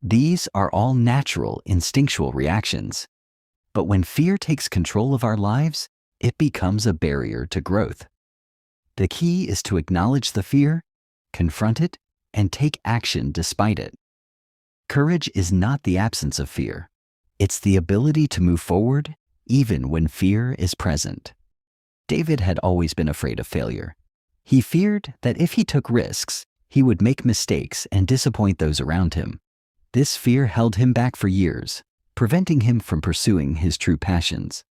S1: These are all natural, instinctual reactions. But when fear takes control of our lives, it becomes a barrier to growth. The key is to acknowledge the fear, confront it, and take action despite it. Courage is not the absence of fear. It's the ability to move forward even when fear is present. David had always been afraid of failure. He feared that if he took risks, he would make mistakes and disappoint those around him. This fear held him back for years, preventing him from pursuing his true passions.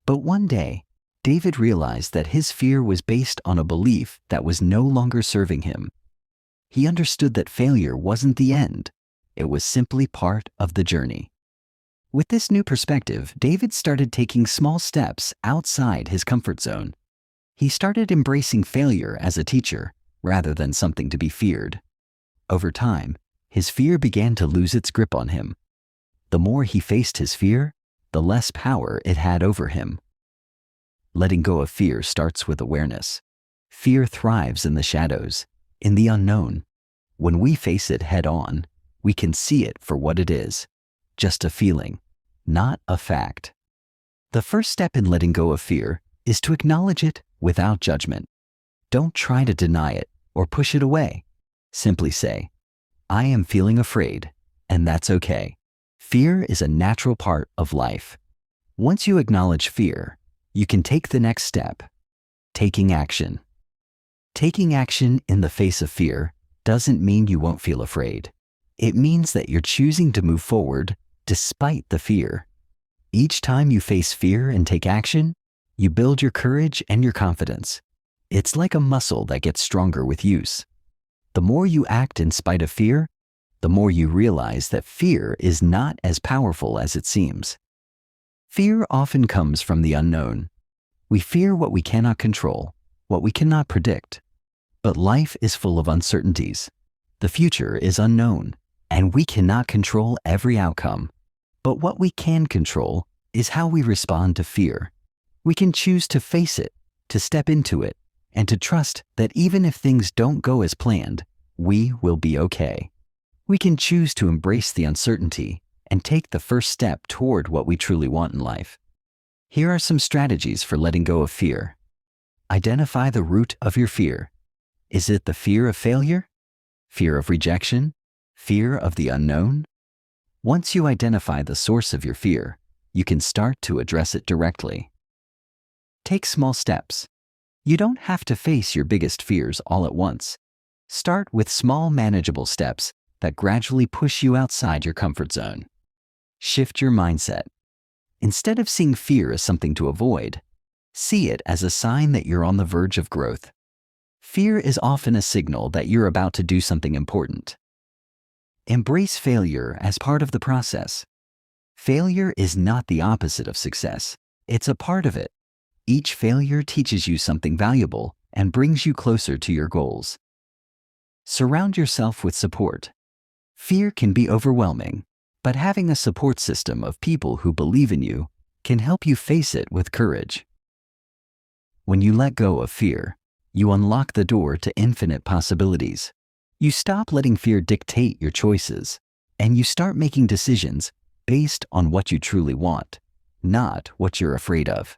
S1: But one day, David realized that his fear was based on a belief that was no longer serving him. He understood that failure wasn't the end. It was simply part of the journey. With this new perspective, David started taking small steps outside his comfort zone. He started embracing failure as a teacher, rather than something to be feared. Over time, his fear began to lose its grip on him. The more he faced his fear, the less power it had over him. Letting go of fear starts with awareness. Fear thrives in the shadows, in the unknown. When we face it head on, we can see it for what it is, just a feeling, not a fact. The first step in letting go of fear is to acknowledge it without judgment. Don't try to deny it or push it away. Simply say, I am feeling afraid, and that's okay. Fear is a natural part of life. Once you acknowledge fear, you can take the next step, taking action. Taking action in the face of fear doesn't mean you won't feel afraid. It means that you're choosing to move forward despite the fear. Each time you face fear and take action, you build your courage and your confidence. It's like a muscle that gets stronger with use. The more you act in spite of fear, the more you realize that fear is not as powerful as it seems. Fear often comes from the unknown. We fear what we cannot control, what we cannot predict. But life is full of uncertainties. The future is unknown, and we cannot control every outcome. But what we can control is how we respond to fear. We can choose to face it, to step into it, and to trust that even if things don't go as planned, we will be okay. We can choose to embrace the uncertainty and take the first step toward what we truly want in life. Here are some strategies for letting go of fear. Identify the root of your fear. Is it the fear of failure? Fear of rejection? Fear of the unknown? Once you identify the source of your fear, you can start to address it directly. Take small steps. You don't have to face your biggest fears all at once. Start with small, manageable steps that gradually push you outside your comfort zone. Shift your mindset. Instead of seeing fear as something to avoid, see it as a sign that you're on the verge of growth. Fear is often a signal that you're about to do something important. Embrace failure as part of the process. Failure is not the opposite of success. It's a part of it. Each failure teaches you something valuable and brings you closer to your goals. Surround yourself with support. Fear can be overwhelming, but having a support system of people who believe in you can help you face it with courage. When you let go of fear, you unlock the door to infinite possibilities. You stop letting fear dictate your choices, and you start making decisions based on what you truly want, not what you're afraid of.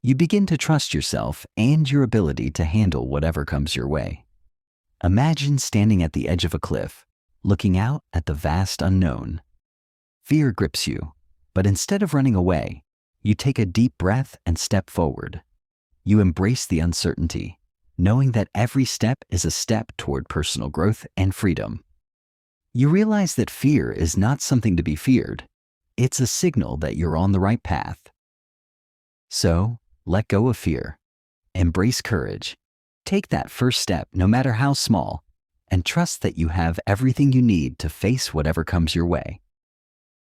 S1: You begin to trust yourself and your ability to handle whatever comes your way. Imagine standing at the edge of a cliff, looking out at the vast unknown. Fear grips you, but instead of running away, you take a deep breath and step forward. You embrace the uncertainty, knowing that every step is a step toward personal growth and freedom. You realize that fear is not something to be feared. It's a signal that you're on the right path. So, let go of fear. Embrace courage. Take that first step, no matter how small, and trust that you have everything you need to face whatever comes your way.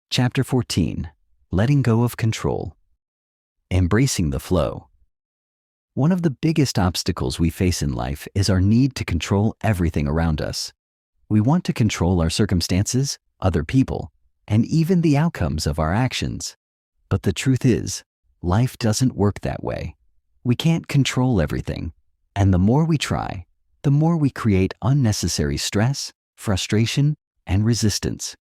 S1: Chapter 14. Letting go of control. Embracing the flow. One of the biggest obstacles we face in life is our need to control everything around us. We want to control our circumstances, other people, and even the outcomes of our actions. But the truth is, life doesn't work that way. We can't control everything, and the more we try, the more we create unnecessary stress, frustration, and resistance.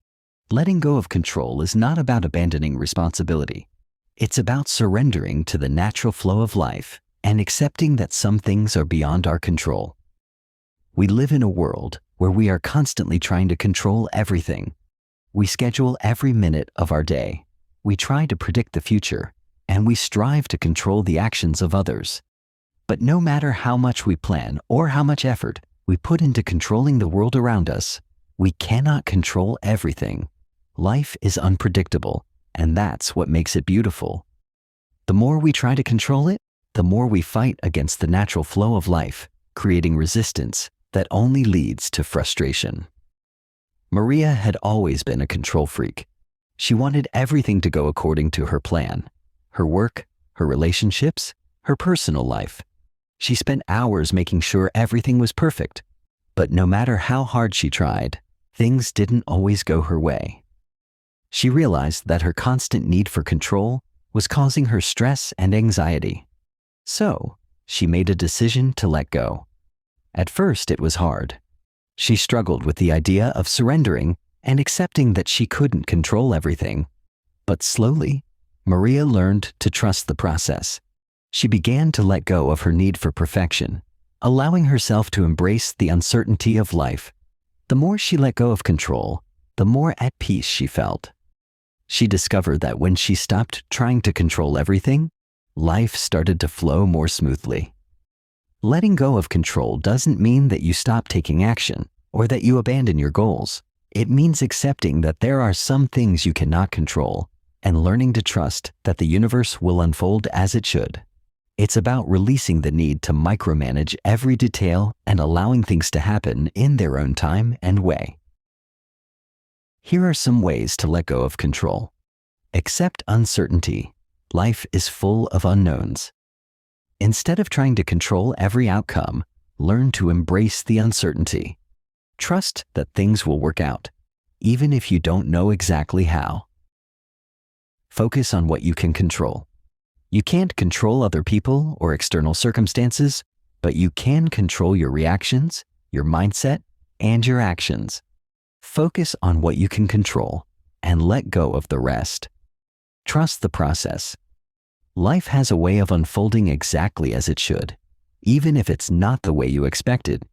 S1: Letting go of control is not about abandoning responsibility. It's about surrendering to the natural flow of life and accepting that some things are beyond our control. We live in a world where we are constantly trying to control everything. We schedule every minute of our day. We try to predict the future, and we strive to control the actions of others. But no matter how much we plan or how much effort we put into controlling the world around us, we cannot control everything. Life is unpredictable, and that's what makes it beautiful. The more we try to control it, the more we fight against the natural flow of life, creating resistance that only leads to frustration. Maria had always been a control freak. She wanted everything to go according to her plan. Her work, her relationships, her personal life. She spent hours making sure everything was perfect. But no matter how hard she tried, things didn't always go her way. She realized that her constant need for control was causing her stress and anxiety. So, she made a decision to let go. At first, it was hard. She struggled with the idea of surrendering and accepting that she couldn't control everything. But slowly, Maria learned to trust the process. She began to let go of her need for perfection, allowing herself to embrace the uncertainty of life. The more she let go of control, the more at peace she felt. She discovered that when she stopped trying to control everything, life started to flow more smoothly. Letting go of control doesn't mean that you stop taking action or that you abandon your goals. It means accepting that there are some things you cannot control and learning to trust that the universe will unfold as it should. It's about releasing the need to micromanage every detail and allowing things to happen in their own time and way. Here are some ways to let go of control. Accept uncertainty. Life is full of unknowns. Instead of trying to control every outcome, learn to embrace the uncertainty. Trust that things will work out, even if you don't know exactly how. Focus on what you can control. You can't control other people or external circumstances, but you can control your reactions, your mindset, and your actions. Focus on what you can control and let go of the rest. Trust the process. Life has a way of unfolding exactly as it should, even if it's not the way you expected.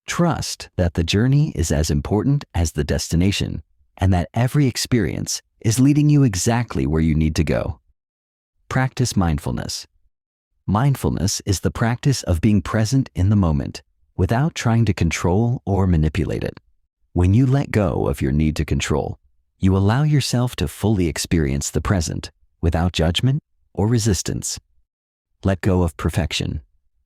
S1: Trust that the journey is as important as the destination, and that every experience is leading you exactly where you need to go. Practice mindfulness. Mindfulness is the practice of being present in the moment without trying to control or manipulate it. When you let go of your need to control, you allow yourself to fully experience the present without judgment or resistance. Let go of perfection.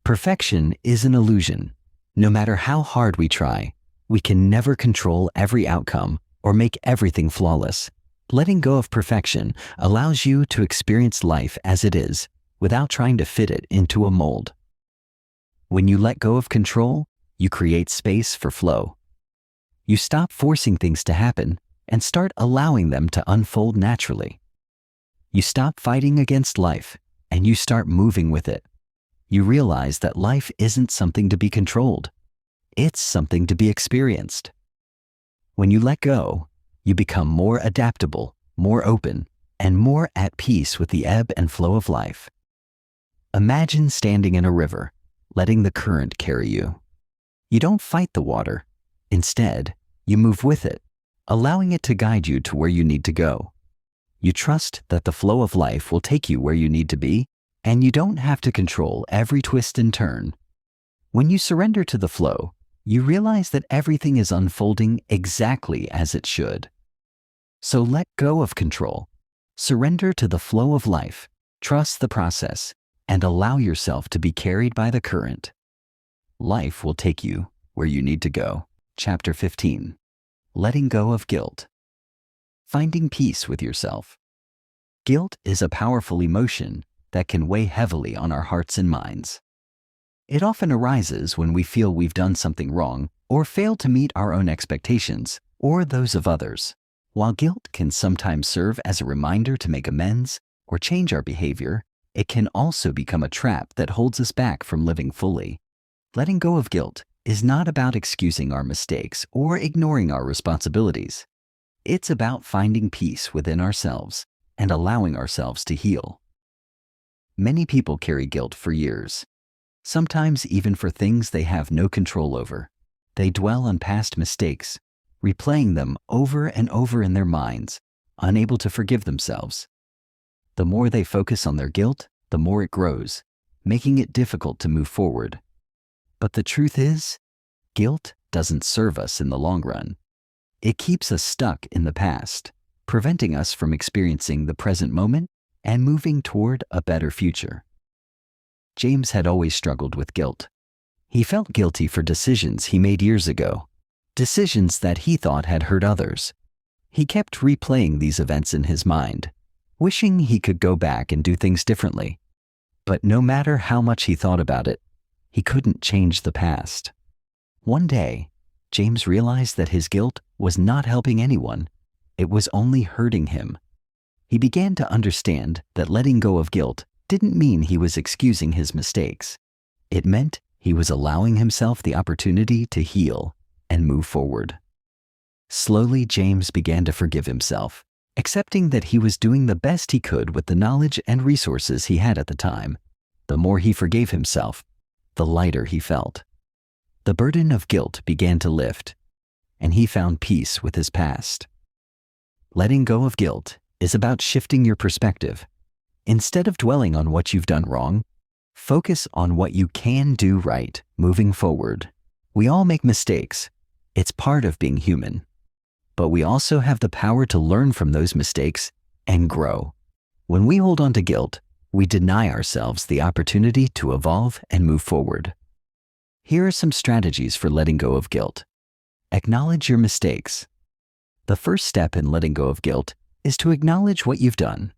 S1: Perfection is an illusion. No matter how hard we try, we can never control every outcome or make everything flawless. Letting go of perfection allows you to experience life as it is without trying to fit it into a mold. When you let go of control, you create space for flow. You stop forcing things to happen and start allowing them to unfold naturally. You stop fighting against life and you start moving with it. You realize that life isn't something to be controlled. It's something to be experienced. When you let go, you become more adaptable, more open, and more at peace with the ebb and flow of life. Imagine standing in a river, letting the current carry you. You don't fight the water. Instead, you move with it, allowing it to guide you to where you need to go. You trust that the flow of life will take you where you need to be, and you don't have to control every twist and turn. When you surrender to the flow, you realize that everything is unfolding exactly as it should. So let go of control. Surrender to the flow of life, trust the process, and allow yourself to be carried by the current. Life will take you where you need to go. Chapter 15. Letting go of guilt. Finding peace with yourself. Guilt is a powerful emotion that can weigh heavily on our hearts and minds. It often arises when we feel we've done something wrong or failed to meet our own expectations or those of others. While guilt can sometimes serve as a reminder to make amends or change our behavior, it can also become a trap that holds us back from living fully. Letting go of guilt is not about excusing our mistakes or ignoring our responsibilities. It's about finding peace within ourselves and allowing ourselves to heal. Many people carry guilt for years, sometimes even for things they have no control over. They dwell on past mistakes, replaying them over and over in their minds, unable to forgive themselves. The more they focus on their guilt, the more it grows, making it difficult to move forward. But the truth is, guilt doesn't serve us in the long run. It keeps us stuck in the past, preventing us from experiencing the present moment and moving toward a better future. James had always struggled with guilt. He felt guilty for decisions he made years ago, decisions that he thought had hurt others. He kept replaying these events in his mind, wishing he could go back and do things differently. But no matter how much he thought about it, he couldn't change the past. One day, James realized that his guilt was not helping anyone. It was only hurting him. He began to understand that letting go of guilt didn't mean he was excusing his mistakes. It meant he was allowing himself the opportunity to heal and move forward. Slowly, James began to forgive himself, accepting that he was doing the best he could with the knowledge and resources he had at the time. The more he forgave himself, the lighter he felt. The burden of guilt began to lift, and he found peace with his past. Letting go of guilt is about shifting your perspective. Instead of dwelling on what you've done wrong, focus on what you can do right moving forward. We all make mistakes. It's part of being human. But we also have the power to learn from those mistakes and grow. When we hold on to guilt, we deny ourselves the opportunity to evolve and move forward. Here are some strategies for letting go of guilt. Acknowledge your mistakes. The first step in letting go of guilt is to acknowledge what you've done.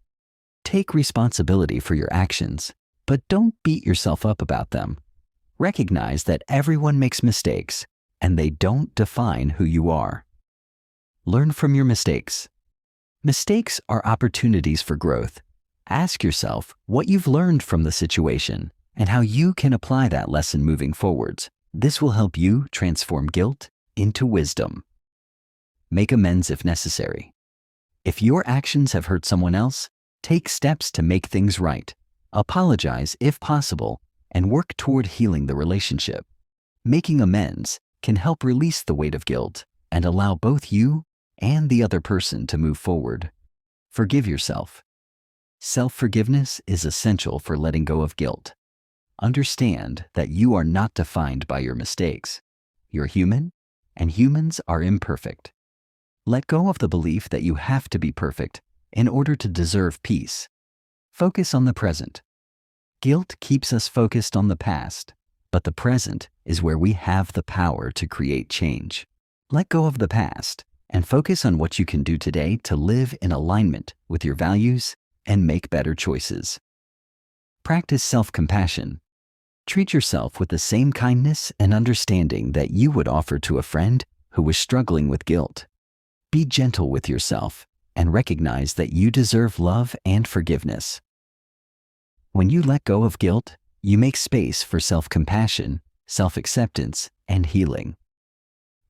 S1: Take responsibility for your actions, but don't beat yourself up about them. Recognize that everyone makes mistakes, and they don't define who you are. Learn from your mistakes. Mistakes are opportunities for growth. Ask yourself what you've learned from the situation and how you can apply that lesson moving forwards. This will help you transform guilt into wisdom. Make amends if necessary. If your actions have hurt someone else, take steps to make things right. Apologize if possible, and work toward healing the relationship. Making amends can help release the weight of guilt and allow both you and the other person to move forward. Forgive yourself. Self-forgiveness is essential for letting go of guilt. Understand that you are not defined by your mistakes. You're human, and humans are imperfect. Let go of the belief that you have to be perfect in order to deserve peace. Focus on the present. Guilt keeps us focused on the past, but the present is where we have the power to create change. Let go of the past and focus on what you can do today to live in alignment with your values and make better choices. Practice self-compassion. Treat yourself with the same kindness and understanding that you would offer to a friend who was struggling with guilt. Be gentle with yourself and recognize that you deserve love and forgiveness. When you let go of guilt, you make space for self-compassion, self-acceptance, and healing.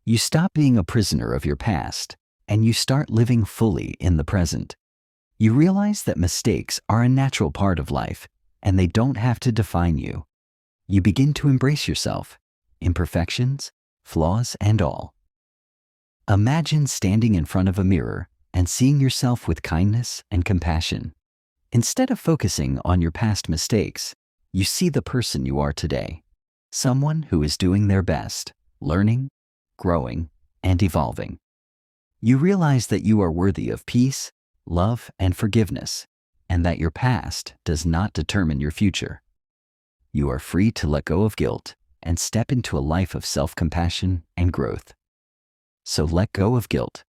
S1: You stop being a prisoner of your past, and you start living fully in the present. You realize that mistakes are a natural part of life, and they don't have to define you. You begin to embrace yourself, imperfections, flaws, and all. Imagine standing in front of a mirror and seeing yourself with kindness and compassion. Instead of focusing on your past mistakes, you see the person you are today, someone who is doing their best, learning, growing, and evolving. You realize that you are worthy of peace, love, and forgiveness, and that your past does not determine your future. You are free to let go of guilt and step into a life of self-compassion and growth. So let go of guilt.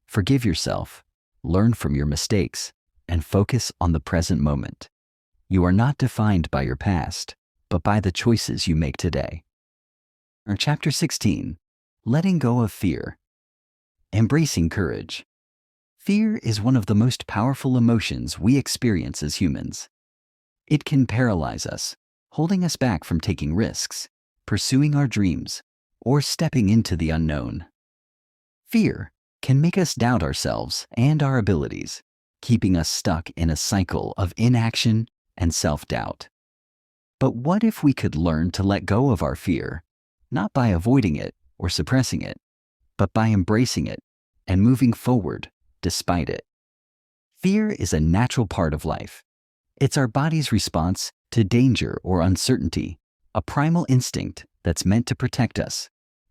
S1: Forgive yourself, learn from your mistakes, and focus on the present moment. You are not defined by your past, but by the choices you make today. Chapter 16, Letting Go of Fear. Embracing courage. Fear is one of the most powerful emotions we experience as humans. It can paralyze us, holding us back from taking risks, pursuing our dreams, or stepping into the unknown. Fear can make us doubt ourselves and our abilities, keeping us stuck in a cycle of inaction and self-doubt. But what if we could learn to let go of our fear, not by avoiding it or suppressing it, but by embracing it and moving forward despite it? Fear is a natural part of life. It's our body's response to danger or uncertainty, a primal instinct that's meant to protect us.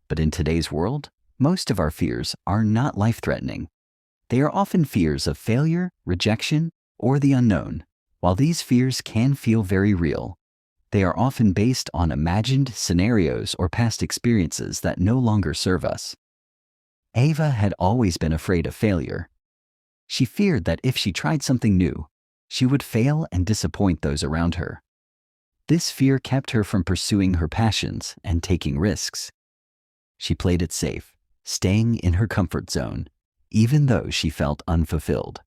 S1: But in today's world, most of our fears are not life-threatening. They are often fears of failure, rejection, or the unknown. While these fears can feel very real, they are often based on imagined scenarios or past experiences that no longer serve us. Ava had always been afraid of failure. She feared that if she tried something new, she would fail and disappoint those around her. This fear kept her from pursuing her passions and taking risks. She played it safe, staying in her comfort zone, even though she felt unfulfilled.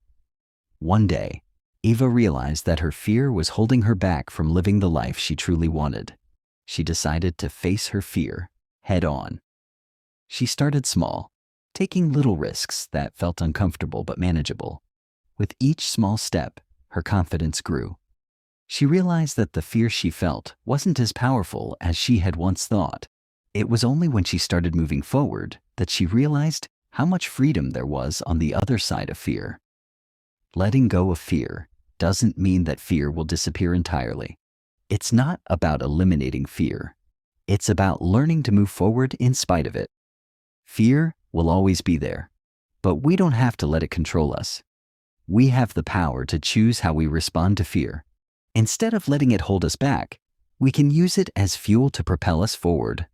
S1: One day, Eva realized that her fear was holding her back from living the life she truly wanted. She decided to face her fear head on. She started small, taking little risks that felt uncomfortable but manageable. With each small step, her confidence grew. She realized that the fear she felt wasn't as powerful as she had once thought. It was only when she started moving forward that she realized how much freedom there was on the other side of fear. Letting go of fear doesn't mean that fear will disappear entirely. It's not about eliminating fear. It's about learning to move forward in spite of it. Fear will always be there, but we don't have to let it control us. We have the power to choose how we respond to fear. Instead of letting it hold us back, we can use it as fuel to propel us forward.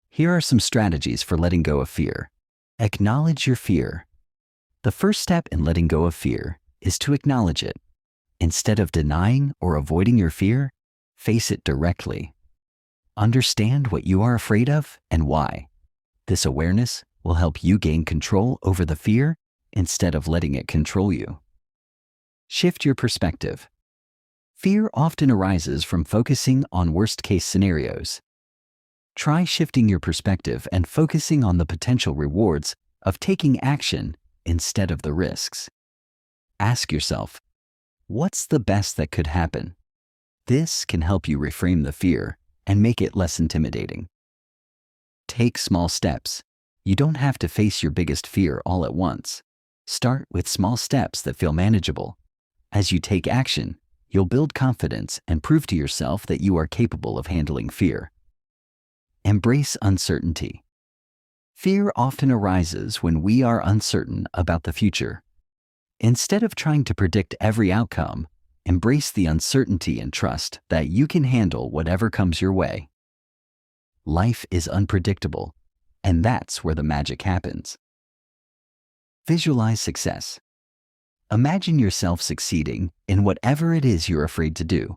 S1: Here are some strategies for letting go of fear. Acknowledge your fear. The first step in letting go of fear is to acknowledge it. Instead of denying or avoiding your fear, face it directly. Understand what you are afraid of and why. This awareness will help you gain control over the fear instead of letting it control you. Shift your perspective. Fear often arises from focusing on worst-case scenarios. Try shifting your perspective and focusing on the potential rewards of taking action instead of the risks. Ask yourself, what's the best that could happen? This can help you reframe the fear and make it less intimidating. Take small steps. You don't have to face your biggest fear all at once. Start with small steps that feel manageable. As you take action, you'll build confidence and prove to yourself that you are capable of handling fear. Embrace uncertainty. Fear often arises when we are uncertain about the future. Instead of trying to predict every outcome, embrace the uncertainty and trust that you can handle whatever comes your way. Life is unpredictable, and that's where the magic happens. Visualize success. Imagine yourself succeeding in whatever it is you're afraid to do.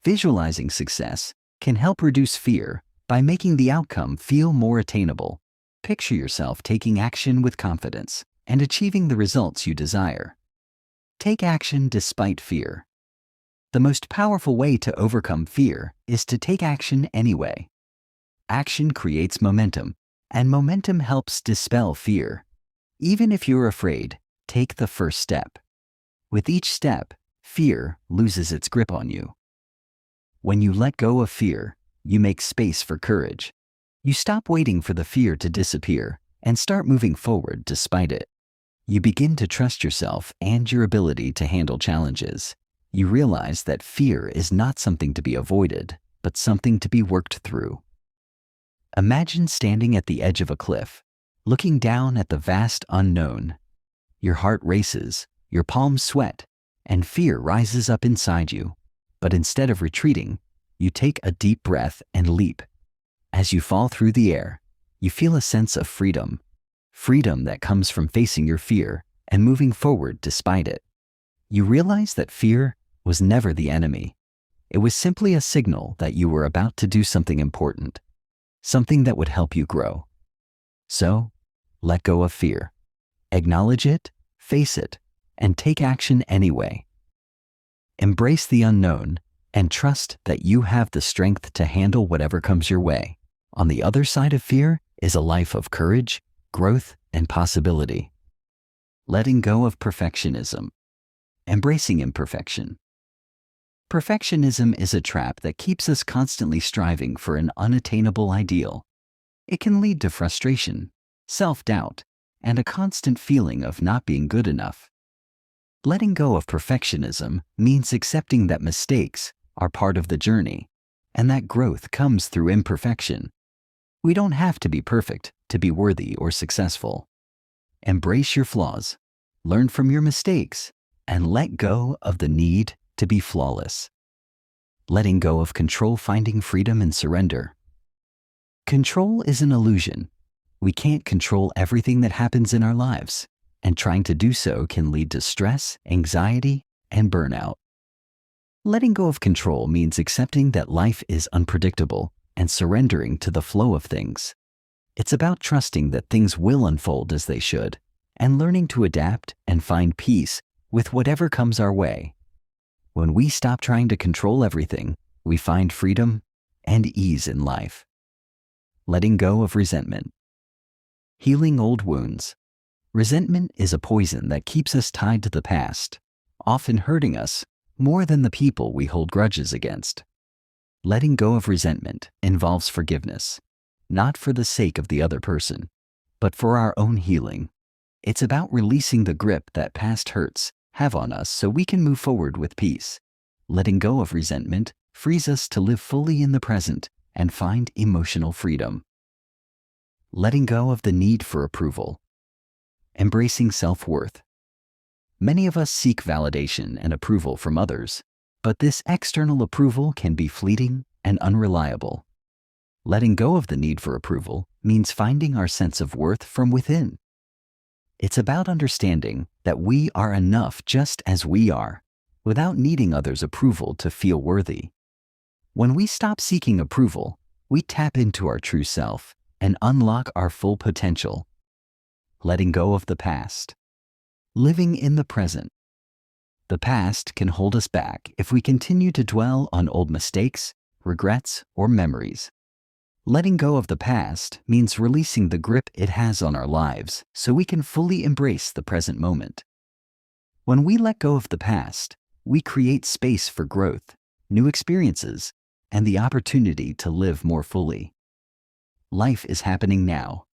S1: Visualizing success can help reduce fear by making the outcome feel more attainable. Picture yourself taking action with confidence and achieving the results you desire. Take action despite fear. The most powerful way to overcome fear is to take action anyway. Action creates momentum, and momentum helps dispel fear. Even if you're afraid, take the first step. With each step, fear loses its grip on you. When you let go of fear, you make space for courage. You stop waiting for the fear to disappear and start moving forward despite it. You begin to trust yourself and your ability to handle challenges. You realize that fear is not something to be avoided, but something to be worked through. Imagine standing at the edge of a cliff, looking down at the vast unknown. Your heart races, your palms sweat, and fear rises up inside you. But instead of retreating, you take a deep breath and leap. As you fall through the air, you feel a sense of freedom. Freedom that comes from facing your fear and moving forward despite it. You realize that fear was never the enemy. It was simply a signal that you were about to do something important, something that would help you grow. So, let go of fear. Acknowledge it, face it, and take action anyway. Embrace the unknown and trust that you have the strength to handle whatever comes your way. On the other side of fear is a life of courage, growth, and possibility. Letting go of perfectionism. Embracing imperfection. Perfectionism is a trap that keeps us constantly striving for an unattainable ideal. It can lead to frustration, self-doubt, and a constant feeling of not being good enough. Letting go of perfectionism means accepting that mistakes are part of the journey and that growth comes through imperfection. We don't have to be perfect to be worthy or successful. Embrace your flaws, learn from your mistakes, and let go of the need to be flawless. Letting go of control, finding freedom and surrender. Control is an illusion. We can't control everything that happens in our lives, and trying to do so can lead to stress, anxiety, and burnout. Letting go of control means accepting that life is unpredictable and surrendering to the flow of things. It's about trusting that things will unfold as they should, and learning to adapt and find peace with whatever comes our way. When we stop trying to control everything, we find freedom and ease in life. Letting go of resentment. Healing old wounds. Resentment is a poison that keeps us tied to the past, often hurting us more than the people we hold grudges against. Letting go of resentment involves forgiveness, not for the sake of the other person, but for our own healing. It's about releasing the grip that past hurts have on us so we can move forward with peace. Letting go of resentment frees us to live fully in the present and find emotional freedom. Letting go of the need for approval. Embracing self-worth. Many of us seek validation and approval from others, but this external approval can be fleeting and unreliable. Letting go of the need for approval means finding our sense of worth from within. It's about understanding that we are enough just as we are, without needing others' approval to feel worthy. When we stop seeking approval, we tap into our true self and unlock our full potential. Letting go of the past. Living in the present. The past can hold us back if we continue to dwell on old mistakes, regrets, or memories. Letting go of the past means releasing the grip it has on our lives so we can fully embrace the present moment. When we let go of the past, we create space for growth, new experiences, and the opportunity to live more fully. Life is happening now.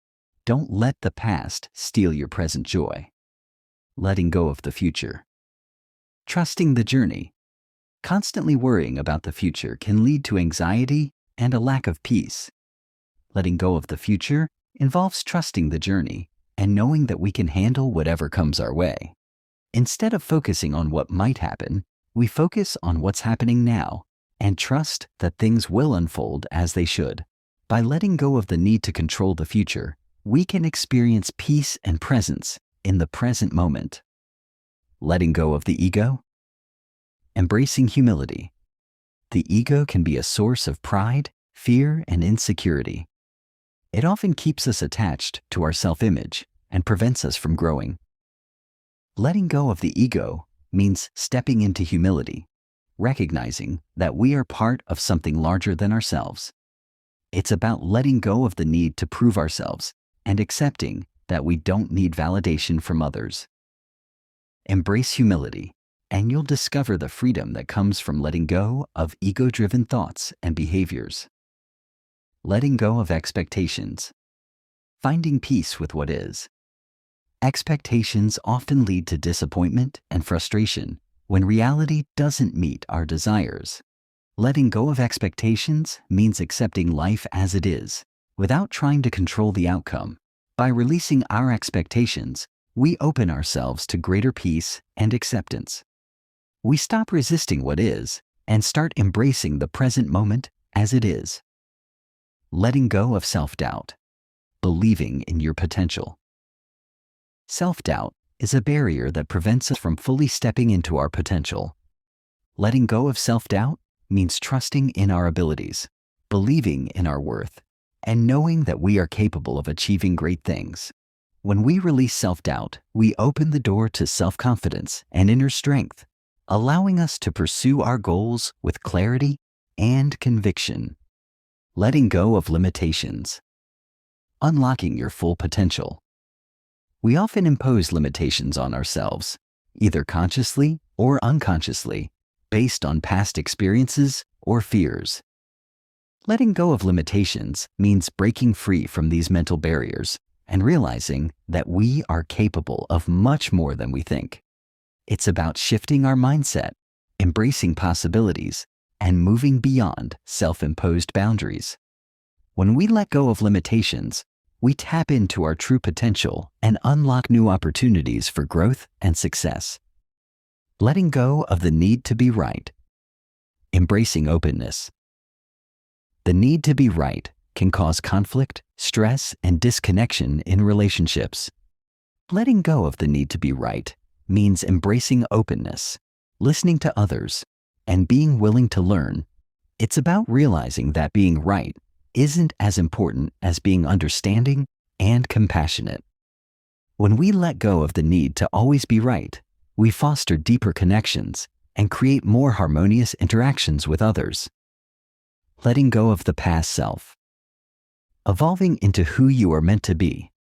S1: Don't let the past steal your present joy. Letting go of the future. Trusting the journey. Constantly worrying about the future can lead to anxiety and a lack of peace. Letting go of the future involves trusting the journey and knowing that we can handle whatever comes our way. Instead of focusing on what might happen, we focus on what's happening now and trust that things will unfold as they should. By letting go of the need to control the future, we can experience peace and presence in the present moment. Letting go of the ego. Embracing humility. The ego can be a source of pride, fear, and insecurity. It often keeps us attached to our self-image and prevents us from growing. Letting go of the ego means stepping into humility, recognizing that we are part of something larger than ourselves. It's about letting go of the need to prove ourselves and accepting that we don't need validation from others. Embrace humility, and you'll discover the freedom that comes from letting go of ego-driven thoughts and behaviors. Letting go of expectations. Finding peace with what is. Expectations often lead to disappointment and frustration when reality doesn't meet our desires. Letting go of expectations means accepting life as it is, without trying to control the outcome. By releasing our expectations, we open ourselves to greater peace and acceptance. We stop resisting what is and start embracing the present moment as it is. Letting go of self-doubt. Believing in your potential. Self-doubt is a barrier that prevents us from fully stepping into our potential. Letting go of self-doubt means trusting in our abilities, believing in our worth, and knowing that we are capable of achieving great things. When we release self-doubt, we open the door to self-confidence and inner strength, allowing us to pursue our goals with clarity and conviction. Letting go of limitations. Unlocking your full potential. We often impose limitations on ourselves, either consciously or unconsciously, based on past experiences or fears. Letting go of limitations means breaking free from these mental barriers and realizing that we are capable of much more than we think. It's about shifting our mindset, embracing possibilities, and moving beyond self-imposed boundaries. When we let go of limitations, we tap into our true potential and unlock new opportunities for growth and success. Letting go of the need to be right. Embracing openness. The need to be right can cause conflict, stress, and disconnection in relationships. Letting go of the need to be right means embracing openness, listening to others, and being willing to learn. It's about realizing that being right isn't as important as being understanding and compassionate. When we let go of the need to always be right, we foster deeper connections and create more harmonious interactions with others. Letting go of the past self. Evolving into who you are meant to be.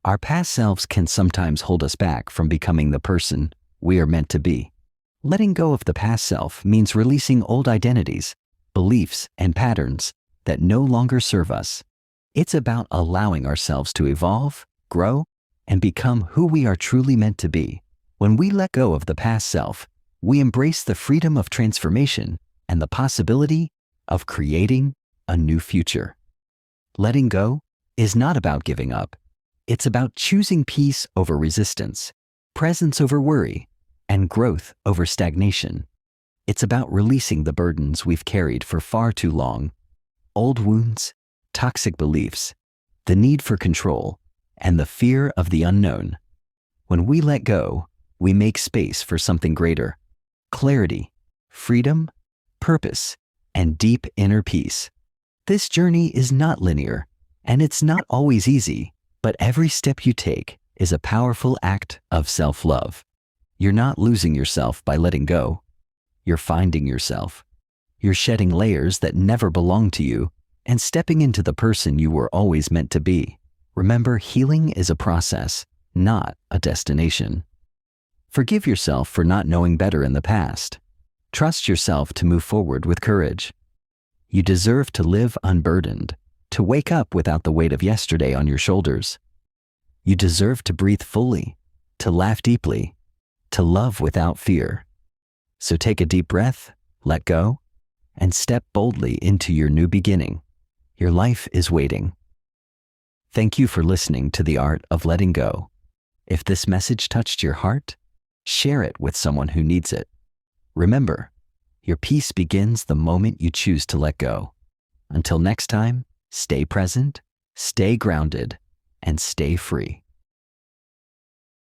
S1: Our past selves can sometimes hold us back from becoming the person we are meant to be. Letting go of the past self means releasing old identities, beliefs, and patterns that no longer serve us. It's about allowing ourselves to evolve, grow, and become who we are truly meant to be. When we let go of the past self, we embrace the freedom of transformation and the possibility of creating a new future. Letting go is not about giving up. It's about choosing peace over resistance, presence over worry, and growth over stagnation. It's about releasing the burdens we've carried for far too long. Old wounds, toxic beliefs, the need for control, and the fear of the unknown. When we let go, we make space for something greater: clarity, freedom, purpose, and deep inner peace. This journey is not linear, and it's not always easy, but every step you take is a powerful act of self-love. You're not losing yourself by letting go. You're finding yourself. You're shedding layers that never belonged to you and stepping into the person you were always meant to be. Remember, healing is a process, not a destination. Forgive yourself for not knowing better in the past. Trust yourself to move forward with courage. You deserve to live unburdened, to wake up without the weight of yesterday on your shoulders. You deserve to breathe fully, to laugh deeply, to love without fear. So take a deep breath, let go, and step boldly into your new beginning. Your life is waiting. Thank you for listening to The Art of Letting Go. If this message touched your heart, share it with someone who needs it. Remember, your peace begins the moment you choose to let go. Until next time, stay present, stay grounded, and stay free.